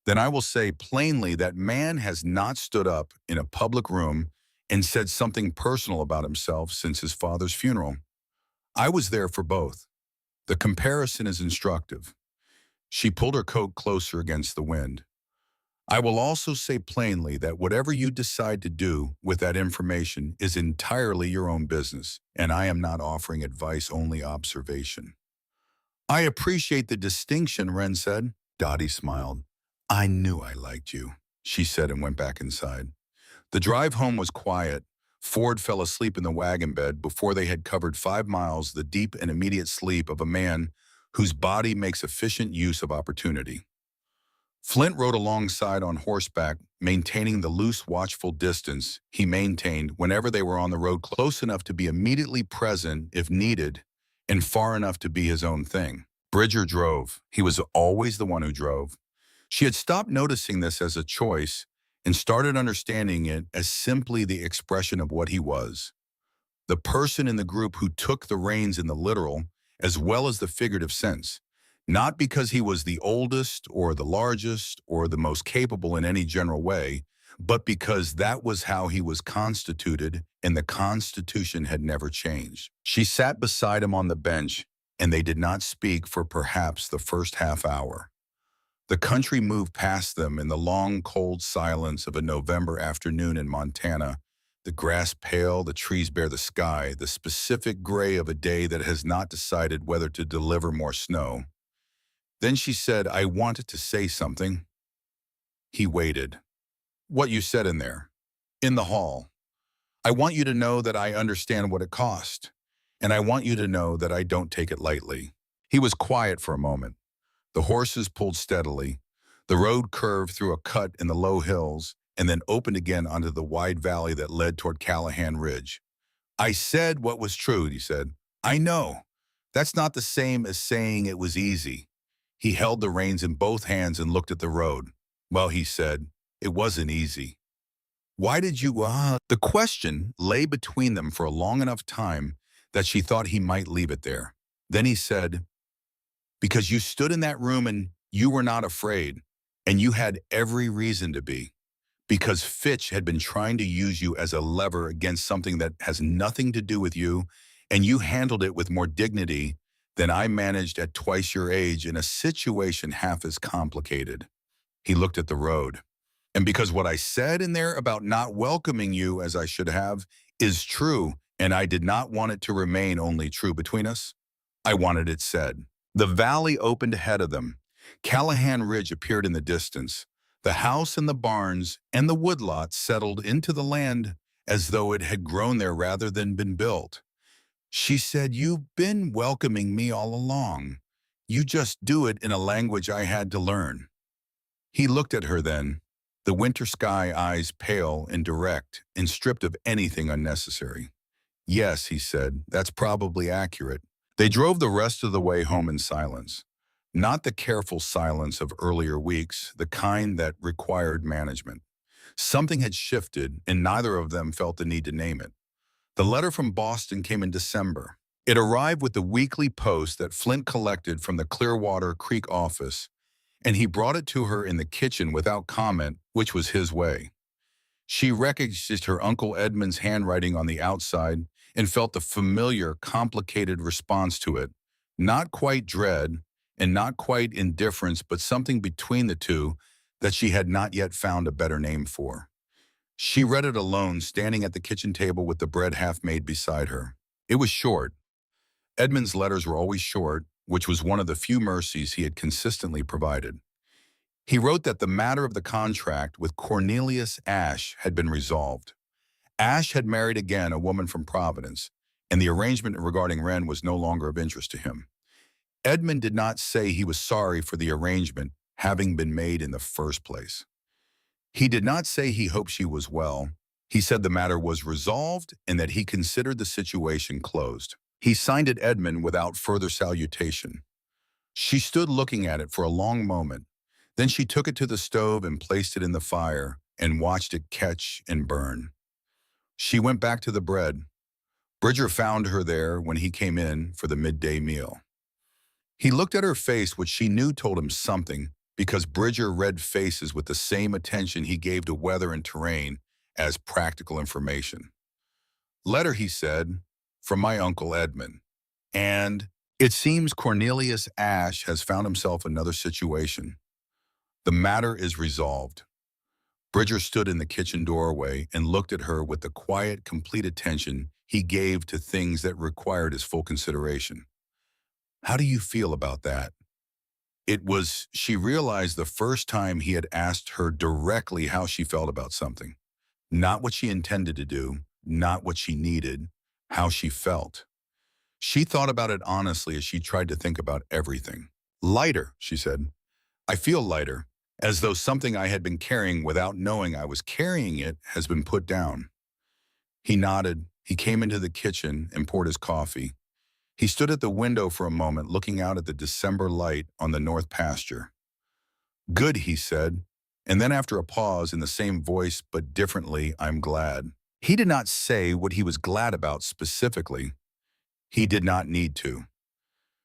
Then I will say plainly that man has not stood up in a public room and said something personal about himself since his father's funeral. I was there for both. The comparison is instructive." She pulled her coat closer against the wind. "I will also say plainly that whatever you decide to do with that information is entirely your own business, and I am not offering advice, only observation." "I appreciate the distinction," Wren said. Dottie smiled. "I knew I liked you," she said, and went back inside. The drive home was quiet. Ford fell asleep in the wagon bed before they had covered 5 miles, the deep and immediate sleep of a man whose body makes efficient use of opportunity. Flint rode alongside on horseback, maintaining the loose, watchful distance he maintained whenever they were on the road, close enough to be immediately present if needed, and far enough to be his own thing. Bridger drove. He was always the one who drove. She had stopped noticing this as a choice and started understanding it as simply the expression of what he was. The person in the group who took the reins in the literal as well as the figurative sense. Not because he was the oldest or the largest or the most capable in any general way, but because that was how he was constituted, and the Constitution had never changed. She sat beside him on the bench, and they did not speak for perhaps the first half hour. The country moved past them in the long, cold silence of a November afternoon in Montana. The grass pale, the trees bare the sky, the specific gray of a day that has not decided whether to deliver more snow. Then she said, I wanted to say something. He waited. What you said in there? In the hall. I want you to know that I understand what it cost, and I want you to know that I don't take it lightly. He was quiet for a moment. The horses pulled steadily. The road curved through a cut in the low hills and then opened again onto the wide valley that led toward Callahan Ridge. I said what was true, he said. I know. That's not the same as saying it was easy. He held the reins in both hands and looked at the road. Well, he said, it wasn't easy. Why did you, The question lay between them for a long enough time that she thought he might leave it there. Then he said, because you stood in that room and you were not afraid, and you had every reason to be. Because Fitch had been trying to use you as a lever against something that has nothing to do with you, and you handled it with more dignity than I managed at twice your age in a situation half as complicated. He looked at the road. And because what I said in there about not welcoming you as I should have is true, and I did not want it to remain only true between us, I wanted it said. The valley opened ahead of them. Callahan Ridge appeared in the distance. The house and the barns and the woodlot settled into the land as though it had grown there rather than been built. She said, you've been welcoming me all along. You just do it in a language I had to learn. He looked at her then, the winter sky eyes pale and direct and stripped of anything unnecessary. Yes, he said, that's probably accurate. They drove the rest of the way home in silence. Not the careful silence of earlier weeks, the kind that required management. Something had shifted, and neither of them felt the need to name it. The letter from Boston came in December. It arrived with the weekly post that Flint collected from the Clearwater Creek office, and he brought it to her in the kitchen without comment, which was his way. She recognized her Uncle Edmund's handwriting on the outside and felt the familiar, complicated response to it. Not quite dread, and not quite indifference, but something between the two that she had not yet found a better name for. She read it alone, standing at the kitchen table with the bread half made beside her. It was short. Edmund's letters were always short, which was one of the few mercies he had consistently provided. He wrote that the matter of the contract with Cornelius Ashe had been resolved. Ashe had married again a woman from Providence, and the arrangement regarding Wren was no longer of interest to him. Edmund did not say he was sorry for the arrangement having been made in the first place. He did not say he hoped she was well. He said the matter was resolved and that he considered the situation closed. He signed it Edmund without further salutation. She stood looking at it for a long moment. Then she took it to the stove and placed it in the fire and watched it catch and burn. She went back to the bread. Bridger found her there when he came in for the midday meal. He looked at her face, which she knew told him something, because Bridger read faces with the same attention he gave to weather and terrain as practical information. Letter, he said, from my Uncle Edmund. And it seems Cornelius Ashe has found himself another situation. The matter is resolved. Bridger stood in the kitchen doorway and looked at her with the quiet, complete attention he gave to things that required his full consideration. How do you feel about that? It was, she realized, the first time he had asked her directly how she felt about something. Not what she intended to do, not what she needed, how she felt. She thought about it honestly as she tried to think about everything. Lighter, she said. I feel lighter, as though something I had been carrying without knowing I was carrying it has been put down. He nodded. He came into the kitchen and poured his coffee. He stood at the window for a moment, looking out at the December light on the north pasture. Good, he said, and then after a pause in the same voice but differently, I'm glad. He did not say what he was glad about specifically. He did not need to.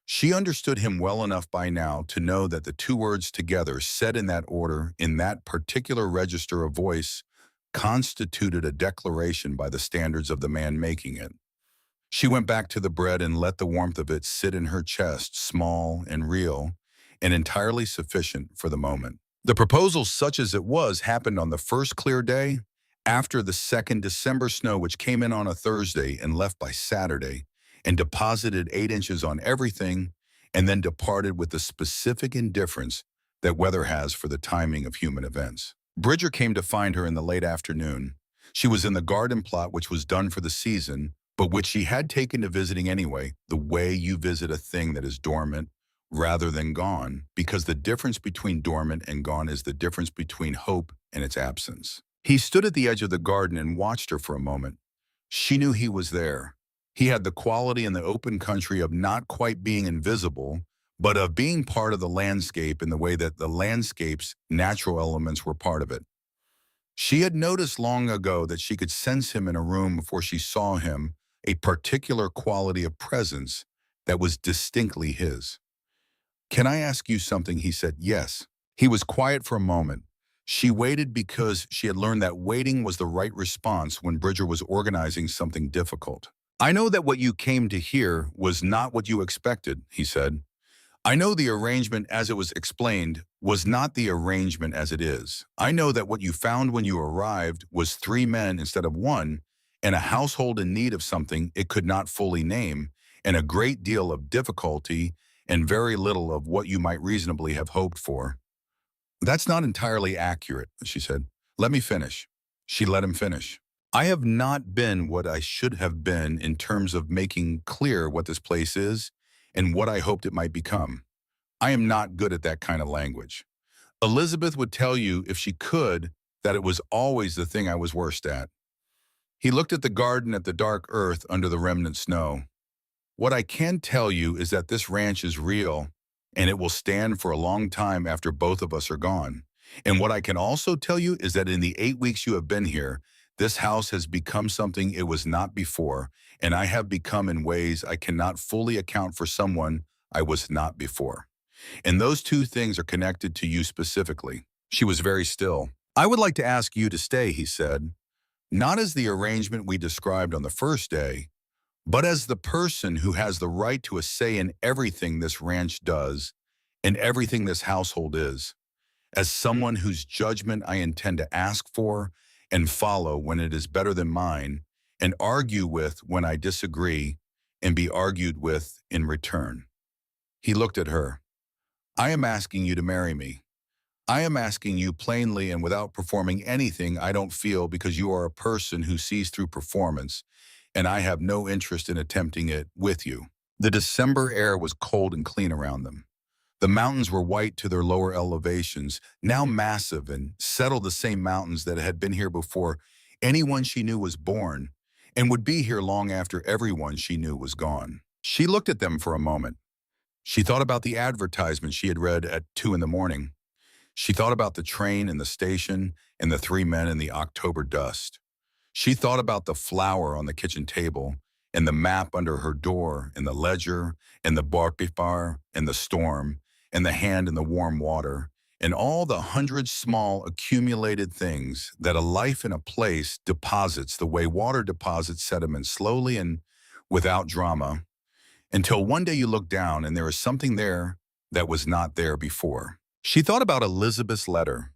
She understood him well enough by now to know that the two words together, said in that order, in that particular register of voice, constituted a declaration by the standards of the man making it. She went back to the bread and let the warmth of it sit in her chest, small and real, and entirely sufficient for the moment. The proposal, such as it was, happened on the first clear day After the second December snow, which came in on a Thursday and left by Saturday, and deposited 8 inches on everything, and then departed with the specific indifference that weather has for the timing of human events. Bridger came to find her in the late afternoon. She was in the garden plot which was done for the season, but which she had taken to visiting anyway, the way you visit a thing that is dormant rather than gone, because the difference between dormant and gone is the difference between hope and its absence. He stood at the edge of the garden and watched her for a moment. She knew he was there. He had the quality in the open country of not quite being invisible, but of being part of the landscape in the way that the landscape's natural elements were part of it. She had noticed long ago that she could sense him in a room before she saw him, a particular quality of presence that was distinctly his. "Can I ask you something?" he said. "Yes." He was quiet for a moment. She waited because she had learned that waiting was the right response when Bridger was organizing something difficult. "I know that what you came to hear was not what you expected," he said. "I know the arrangement as it was explained was not the arrangement as it is. I know that what you found when you arrived was 3 men instead of one, and a household in need of something it could not fully name, and a great deal of difficulty and very little of what you might reasonably have hoped for." "That's not entirely accurate," she said. "Let me finish." She let him finish. "I have not been what I should have been in terms of making clear what this place is and what I hoped it might become. I am not good at that kind of language. Elizabeth would tell you, if she could, that it was always the thing I was worst at." He looked at the garden, at the dark earth under the remnant snow. "What I can tell you is that this ranch is real, and it will stand for a long time after both of us are gone. And what I can also tell you is that in the 8 weeks you have been here, this house has become something it was not before, and I have become in ways I cannot fully account for someone I was not before. And those two things are connected to you specifically." She was very still. "I would like to ask you to stay," he said, "not as the arrangement we described on the first day, but as the person who has the right to a say in everything this ranch does and everything this household is, as someone whose judgment I intend to ask for and follow when it is better than mine, and argue with when I disagree, and be argued with in return." He looked at her. "I am asking you to marry me. I am asking you plainly and without performing anything I don't feel, because you are a person who sees through performance, and I have no interest in attempting it with you." The December air was cold and clean around them. The mountains were white to their lower elevations, now massive and settled, the same mountains that had been here before anyone she knew was born, and would be here long after everyone she knew was gone. She looked at them for a moment. She thought about the advertisement she had read at 2 in the morning. She thought about the train and the station and the 3 men in the October dust. She thought about the flower on the kitchen table and the map under her door and the ledger and the bar and the storm and the hand in the warm water and all the 100 small accumulated things that a life in a place deposits the way water deposits sediment, slowly and without drama, until one day you look down and there is something there that was not there before. She thought about Elizabeth's letter.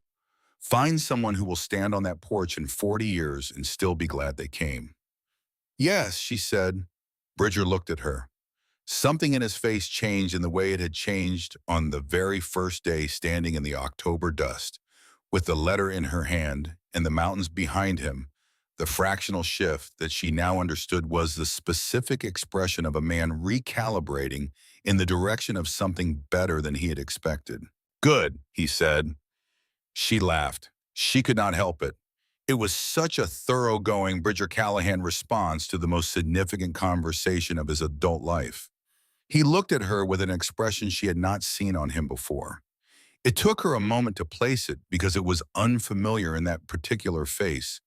Find someone who will stand on that porch in 40 years and still be glad they came. "Yes," she said. Bridger looked at her. Something in his face changed in the way it had changed on the very first day, standing in the October dust, with the letter in her hand and the mountains behind him. The fractional shift that she now understood was the specific expression of a man recalibrating in the direction of something better than he had expected. "Good," he said. She laughed. She could not help it. It was such a thoroughgoing Bridger Callahan response to the most significant conversation of his adult life. He looked at her with an expression she had not seen on him before. It took her a moment to place it because it was unfamiliar in that particular face.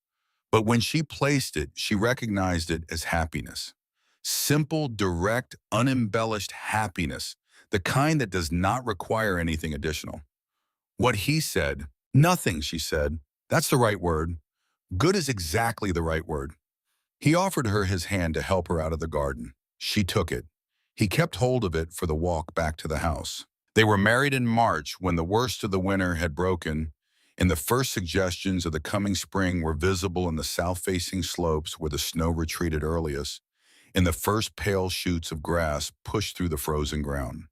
But when she placed it, she recognized it as happiness. Simple, direct, unembellished happiness, the kind that does not require anything additional. What he said, "Nothing," she said. "That's the right word. Good is exactly the right word." He offered her his hand to help her out of the garden. She took it. He kept hold of it for the walk back to the house. They were married in March, when the worst of the winter had broken, and the first suggestions of the coming spring were visible in the south-facing slopes where the snow retreated earliest, and the first pale shoots of grass pushed through the frozen ground.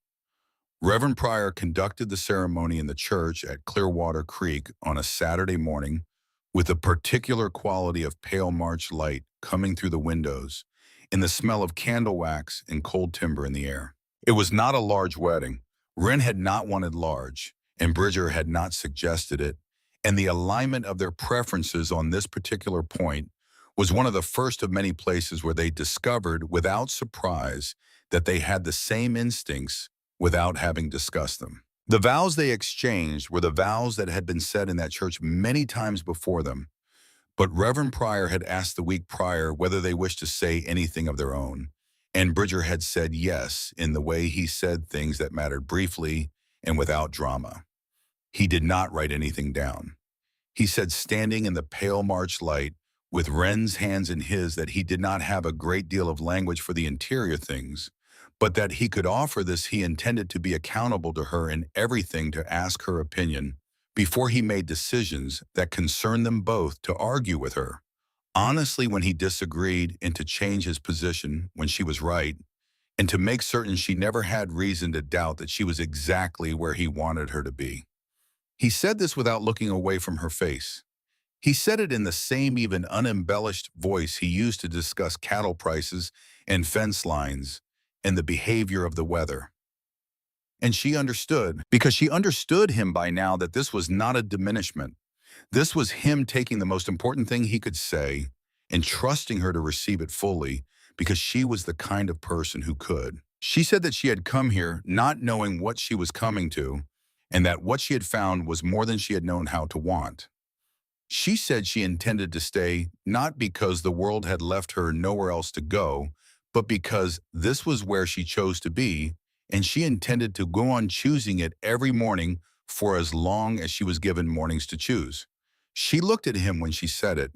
Reverend Pryor conducted the ceremony in the church at Clearwater Creek on a Saturday morning with a particular quality of pale March light coming through the windows and the smell of candle wax and cold timber in the air. It was not a large wedding. Wren had not wanted large, and Bridger had not suggested it, and the alignment of their preferences on this particular point was one of the first of many places where they discovered without surprise that they had the same instincts without having discussed them. The vows they exchanged were the vows that had been said in that church many times before them, but Reverend Pryor had asked the week prior whether they wished to say anything of their own, and Bridger had said yes in the way he said things that mattered briefly and without drama. He did not write anything down. He said, standing in the pale March light, with Wren's hands in his, that he did not have a great deal of language for the interior things, but that he could offer this. He intended to be accountable to her in everything, to ask her opinion before he made decisions that concerned them both, to argue with her honestly when he disagreed, and to change his position when she was right, and to make certain she never had reason to doubt that she was exactly where he wanted her to be. He said this without looking away from her face. He said it in the same even unembellished voice he used to discuss cattle prices and fence lines and the behavior of the weather. And she understood, because she understood him by now, that this was not a diminishment. This was him taking the most important thing he could say and trusting her to receive it fully, because she was the kind of person who could. She said that she had come here not knowing what she was coming to, and that what she had found was more than she had known how to want. She said she intended to stay, not because the world had left her nowhere else to go, but because this was where she chose to be, and she intended to go on choosing it every morning for as long as she was given mornings to choose. She looked at him when she said it.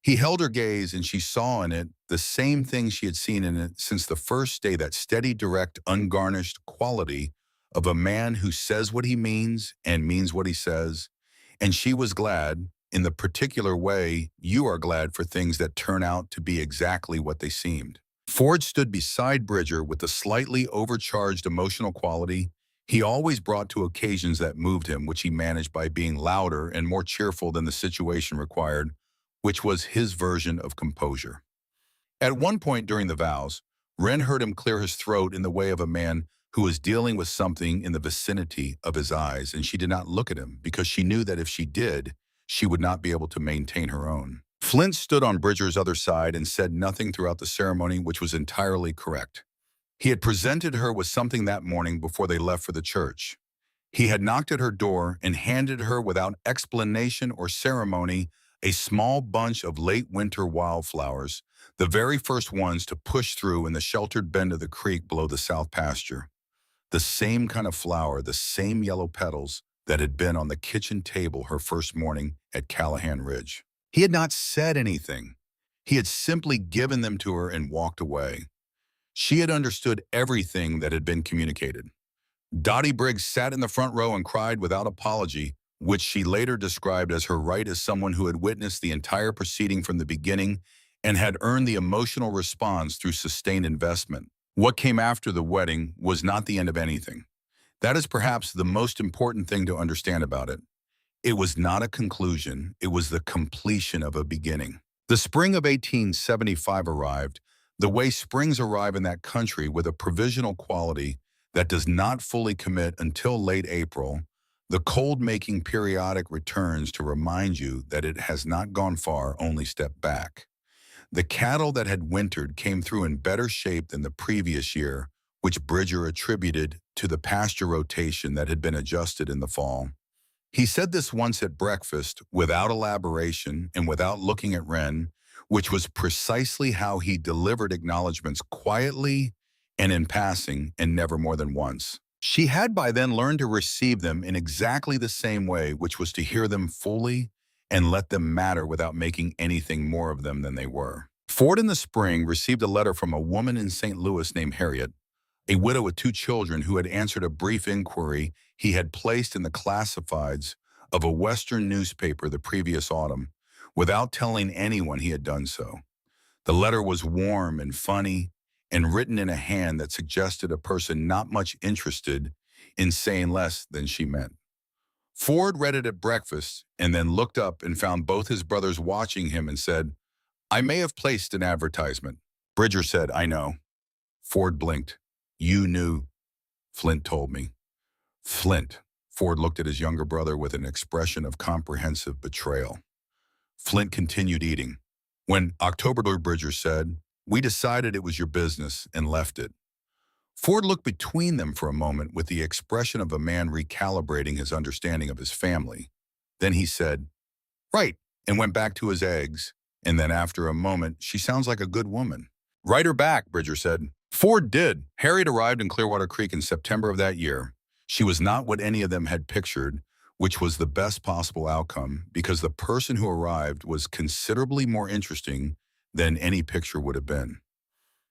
He held her gaze, and she saw in it the same thing she had seen in it since the first day, that steady, direct, ungarnished quality of a man who says what he means and means what he says. And she was glad, in the particular way you are glad for things that turn out to be exactly what they seemed. Ford stood beside Bridger with the slightly overcharged emotional quality he always brought to occasions that moved him, which he managed by being louder and more cheerful than the situation required, which was his version of composure. At one point during the vows, Wren heard him clear his throat in the way of a man who was dealing with something in the vicinity of his eyes, and she did not look at him because she knew that if she did, she would not be able to maintain her own. Flint stood on Bridger's other side and said nothing throughout the ceremony, which was entirely correct. He had presented her with something that morning before they left for the church. He had knocked at her door and handed her, without explanation or ceremony, a small bunch of late winter wildflowers, the very first ones to push through in the sheltered bend of the creek below the south pasture. The same kind of flower, the same yellow petals that had been on the kitchen table her first morning at Callahan Ridge. He had not said anything. He had simply given them to her and walked away. She had understood everything that had been communicated. Dottie Briggs sat in the front row and cried without apology, which she later described as her right as someone who had witnessed the entire proceeding from the beginning and had earned the emotional response through sustained investment. What came after the wedding was not the end of anything. That is perhaps the most important thing to understand about it. It was not a conclusion, it was the completion of a beginning. The spring of 1875 arrived, the way springs arrive in that country, with a provisional quality that does not fully commit until late April. The cold-making periodic returns to remind you that it has not gone far, only stepped back. The cattle that had wintered came through in better shape than the previous year, which Bridger attributed to the pasture rotation that had been adjusted in the fall. He said this once at breakfast, without elaboration and without looking at Wren, which was precisely how he delivered acknowledgments, quietly and in passing, and never more than once. She had by then learned to receive them in exactly the same way, which was to hear them fully and let them matter without making anything more of them than they were. Ford in the spring received a letter from a woman in St. Louis named Harriet, a widow with 2 children, who had answered a brief inquiry he had placed in the classifieds of a Western newspaper the previous autumn without telling anyone he had done so. The letter was warm and funny and written in a hand that suggested a person not much interested in saying less than she meant. Ford read it at breakfast and then looked up and found both his brothers watching him and said, "I may have placed an advertisement." Bridger said, "I know." Ford blinked. "You knew," Flint told me. Flint. Ford looked at his younger brother with an expression of comprehensive betrayal. Flint continued eating. When October, Bridger said, "We decided it was your business," and left it. Ford looked between them for a moment with the expression of a man recalibrating his understanding of his family. Then he said, "Right," and went back to his eggs. And then after a moment, "She sounds like a good woman." "Write her back," Bridger said. Ford did. Harriet arrived in Clearwater Creek in September of that year. She was not what any of them had pictured, which was the best possible outcome because the person who arrived was considerably more interesting than any picture would have been.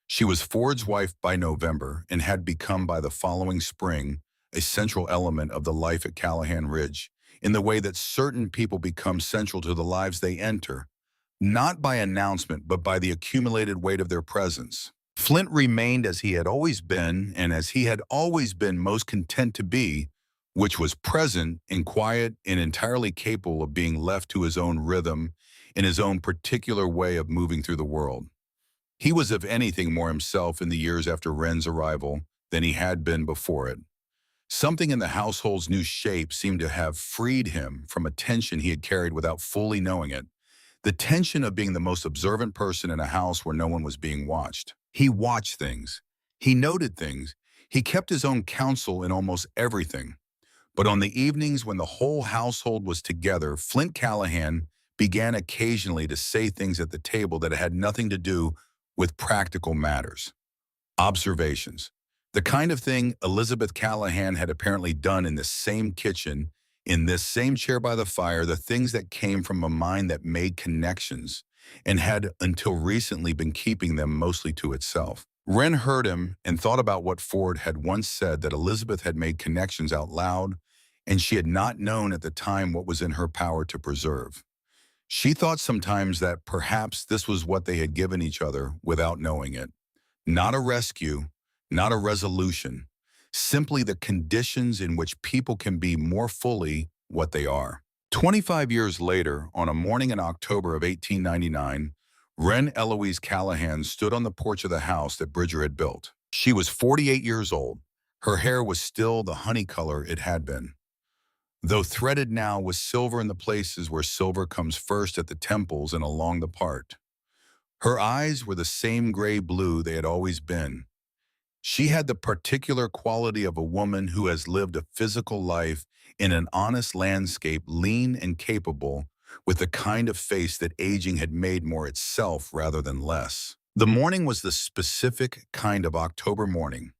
She was Ford's wife by November and had become by the following spring a central element of the life at Callahan Ridge in the way that certain people become central to the lives they enter, not by announcement but by the accumulated weight of their presence. Flint remained as he had always been and as he had always been most content to be, which was present and quiet and entirely capable of being left to his own rhythm in his own particular way of moving through the world. He was, if anything, more himself in the years after Wren's arrival than he had been before it. Something in the household's new shape seemed to have freed him from a tension he had carried without fully knowing it, the tension of being the most observant person in a house where no one was being watched. He watched things. He noted things. He kept his own counsel in almost everything. But on the evenings when the whole household was together, Flint Callahan began occasionally to say things at the table that had nothing to do with practical matters. Observations. The kind of thing Elizabeth Callahan had apparently done in this same kitchen, in this same chair by the fire, the things that came from a mind that made connections and had until recently been keeping them mostly to itself. Wren heard him and thought about what Ford had once said, that Elizabeth had made connections out loud and she had not known at the time what was in her power to preserve. She thought sometimes that perhaps this was what they had given each other without knowing it. Not a rescue, not a resolution, simply the conditions in which people can be more fully what they are. 25 years later, on a morning in October of 1899, Wren Eloise Callahan stood on the porch of the house that Bridger had built. She was 48 years old. Her hair was still the honey color it had been, though threaded now with silver in the places where silver comes first at the temples and along the part. Her eyes were the same gray blue they had always been. She had the particular quality of a woman who has lived a physical life in an honest landscape, lean and capable, with the kind of face that aging had made more itself rather than less. The morning was the specific kind of October morning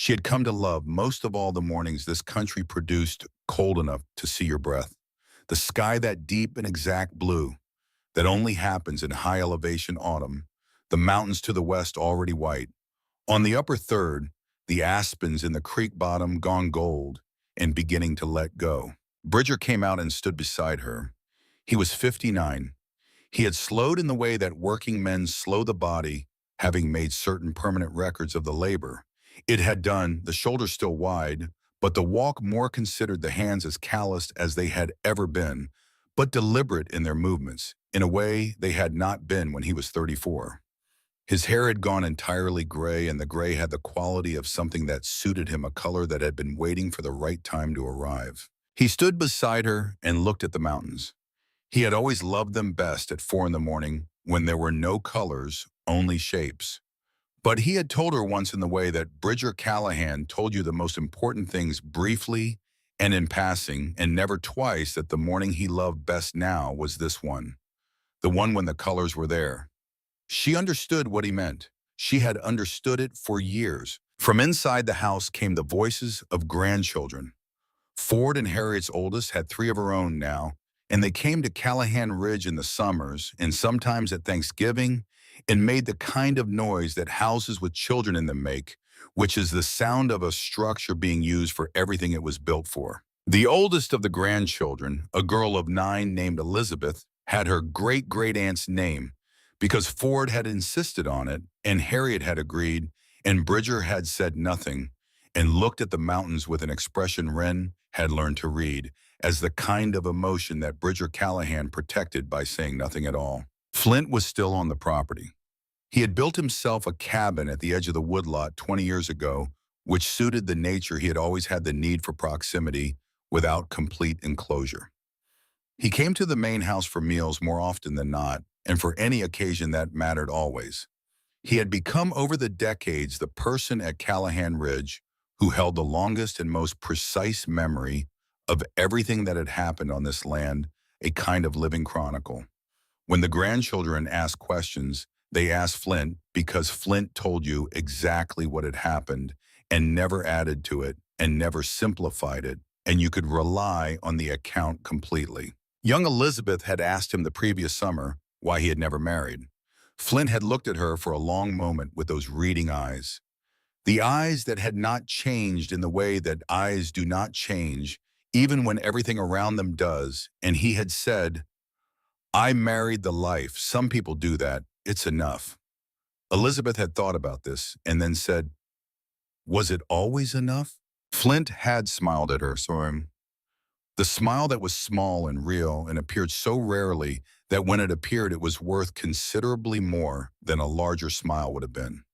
she had come to love most of all the mornings this country produced, cold enough to see your breath. The sky that deep and exact blue that only happens in high elevation autumn, the mountains to the west already white. On the upper third, the aspens in the creek bottom gone gold and beginning to let go. Bridger came out and stood beside her. He was 59. He had slowed in the way that working men slow the body, having made certain permanent records of the labor it had done, the shoulders still wide, but the walk more considered, the hands as calloused as they had ever been, but deliberate in their movements, in a way they had not been when he was 34. His hair had gone entirely gray, and the gray had the quality of something that suited him, a color that had been waiting for the right time to arrive. He stood beside her and looked at the mountains. He had always loved them best at 4 in the morning, when there were no colors, only shapes. But he had told her once in the way that Bridger Callahan told you the most important things briefly and in passing, and never twice, that the morning he loved best now was this one, the one when the colors were there. She understood what he meant. She had understood it for years. From inside the house came the voices of grandchildren. Ford and Harriet's oldest had 3 of her own now, and they came to Callahan Ridge in the summers and sometimes at Thanksgiving, and made the kind of noise that houses with children in them make, which is the sound of a structure being used for everything it was built for. The oldest of the grandchildren, a girl of 9 named Elizabeth, had her great-great-aunt's name because Ford had insisted on it, and Harriet had agreed, and Bridger had said nothing, and looked at the mountains with an expression Wren had learned to read as the kind of emotion that Bridger Callahan protected by saying nothing at all. Flint was still on the property. He had built himself a cabin at the edge of the woodlot 20 years ago, which suited the nature he had always had the need for proximity without complete enclosure. He came to the main house for meals more often than not, and for any occasion that mattered always. He had become over the decades the person at Callahan Ridge who held the longest and most precise memory of everything that had happened on this land, a kind of living chronicle. When the grandchildren asked questions, they asked Flint because Flint told you exactly what had happened and never added to it and never simplified it, and you could rely on the account completely. Young Elizabeth had asked him the previous summer why he had never married. Flint had looked at her for a long moment with those reading eyes. The eyes that had not changed in the way that eyes do not change, even when everything around them does, and he had said, "I married the life. Some people do that. It's enough." Elizabeth had thought about this and then said, "Was it always enough?" Flint had smiled at her, the smile that was small and real and appeared so rarely that when it appeared it was worth considerably more than a larger smile would have been.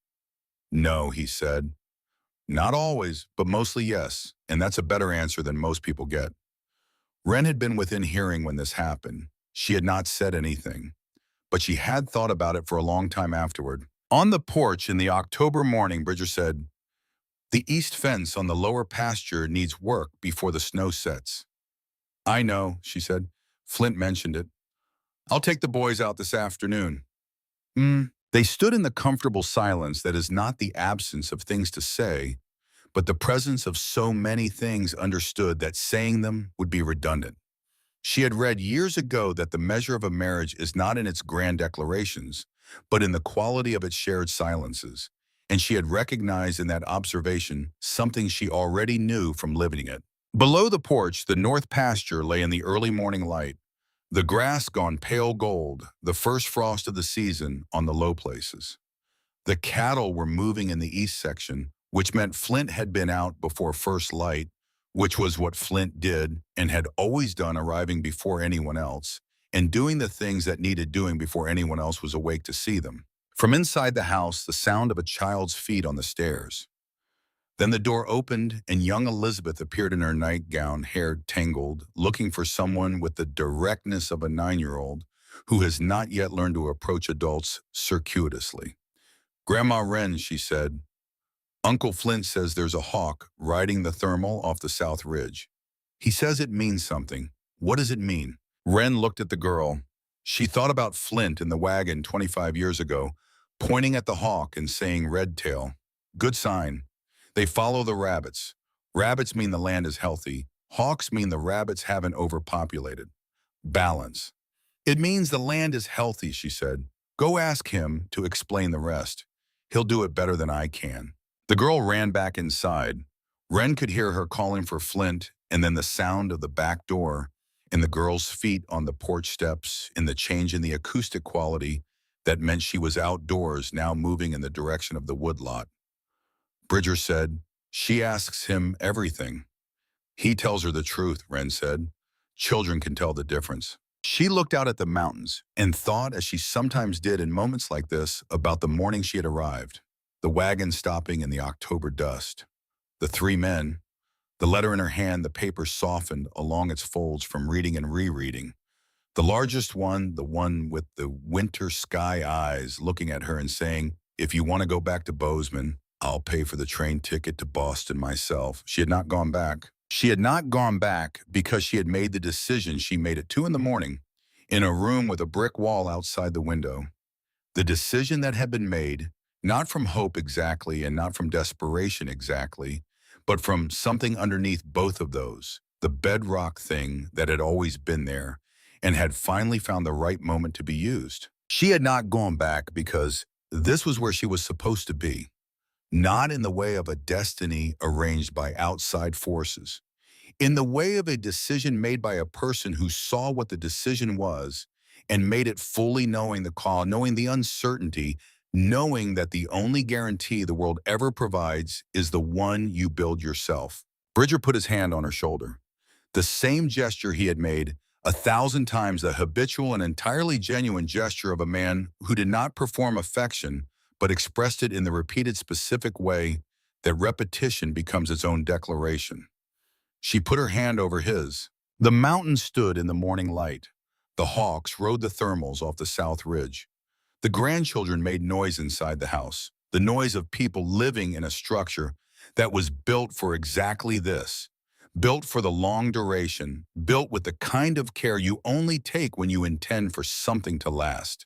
"No," he said. "Not always, but mostly yes, and that's a better answer than most people get." Wren had been within hearing when this happened. She had not said anything, but she had thought about it for a long time afterward. On the porch in the October morning, Bridger said, "The east fence on the lower pasture needs work before the snow sets." "I know," she said. "Flint mentioned it. I'll take the boys out this afternoon." They stood in the comfortable silence that is not the absence of things to say, but the presence of so many things understood that saying them would be redundant. She had read years ago that the measure of a marriage is not in its grand declarations, but in the quality of its shared silences, and she had recognized in that observation something she already knew from living it. Below the porch, the north pasture lay in the early morning light, the grass gone pale gold, the first frost of the season on the low places. The cattle were moving in the east section, which meant Flint had been out before first light, which was what Flint did and had always done, arriving before anyone else, and doing the things that needed doing before anyone else was awake to see them. From inside the house, the sound of a child's feet on the stairs. Then the door opened, and young Elizabeth appeared in her nightgown, hair tangled, looking for someone with the directness of a 9-year-old who has not yet learned to approach adults circuitously. "Grandma Wren," she said, "Uncle Flint says there's a hawk riding the thermal off the South Ridge. He says it means something. What does it mean?" Wren looked at the girl. She thought about Flint in the wagon 25 years ago, pointing at the hawk and saying "Redtail." Good sign. They follow the rabbits. Rabbits mean the land is healthy. Hawks mean the rabbits haven't overpopulated. Balance. "It means the land is healthy," she said. "Go ask him to explain the rest. He'll do it better than I can." The girl ran back inside. Wren could hear her calling for Flint, and then the sound of the back door, and the girl's feet on the porch steps, and the change in the acoustic quality that meant she was outdoors, now moving in the direction of the woodlot. Bridger said, "She asks him everything. He tells her the truth," Wren said. "Children can tell the difference." She looked out at the mountains and thought, as she sometimes did in moments like this, about the morning she had arrived, the wagon stopping in the October dust, the 3 men, the letter in her hand, the paper softened along its folds from reading and rereading. The largest one, the one with the winter sky eyes, looking at her and saying, "If you want to go back to Bozeman, I'll pay for the train ticket to Boston myself." She had not gone back. She had not gone back because she had made the decision she made at 2 in the morning in a room with a brick wall outside the window. The decision that had been made, not from hope exactly and not from desperation exactly, but from something underneath both of those, the bedrock thing that had always been there and had finally found the right moment to be used. She had not gone back because this was where she was supposed to be. Not in the way of a destiny arranged by outside forces. in the way of a decision made by a person who saw what the decision was and made it fully knowing the call, knowing the uncertainty, knowing that the only guarantee the world ever provides is the one you build yourself. Bridger put his hand on her shoulder. The same gesture he had made 1,000 times, the habitual and entirely genuine gesture of a man who did not perform affection, but expressed it in the repeated specific way that repetition becomes its own declaration. She put her hand over his. The mountain stood in the morning light. The hawks rode the thermals off the south ridge. The grandchildren made noise inside the house, the noise of people living in a structure that was built for exactly this, built for the long duration, built with the kind of care you only take when you intend for something to last.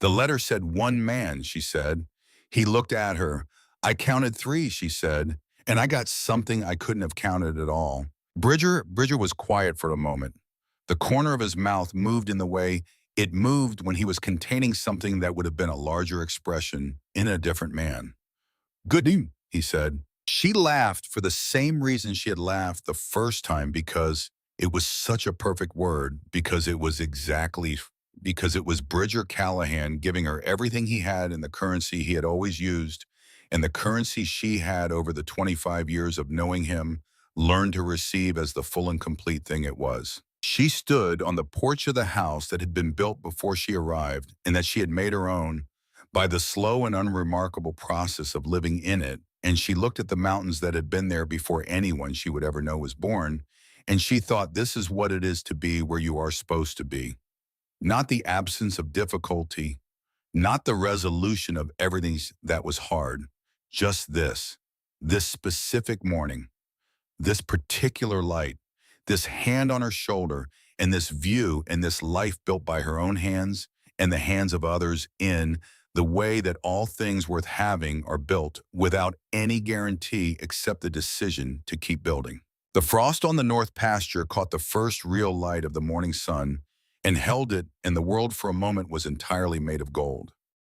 The letter said 1 man, she said. He looked at her. I counted 3, she said, and I got something I couldn't have counted at all. Bridger was quiet for a moment. The corner of his mouth moved in the way it moved when he was containing something that would have been a larger expression in a different man. Good evening, he said. She laughed for the same reason she had laughed the first time, because it was such a perfect word, because it was Bridger Callahan giving her everything he had in the currency he had always used, and the currency she had over the 25 years of knowing him learned to receive as the full and complete thing it was. She stood on the porch of the house that had been built before she arrived and that she had made her own by the slow and unremarkable process of living in it, and she looked at the mountains that had been there before anyone she would ever know was born, and she thought, this is what it is to be where you are supposed to be. Not the absence of difficulty, not the resolution of everything that was hard, just this specific morning, this particular light, this hand on her shoulder, and this view and this life built by her own hands and the hands of others in the way that all things worth having are built without any guarantee except the decision to keep building. The frost on the north pasture caught the first real light of the morning sun and held it, and the world for a moment was entirely made of gold.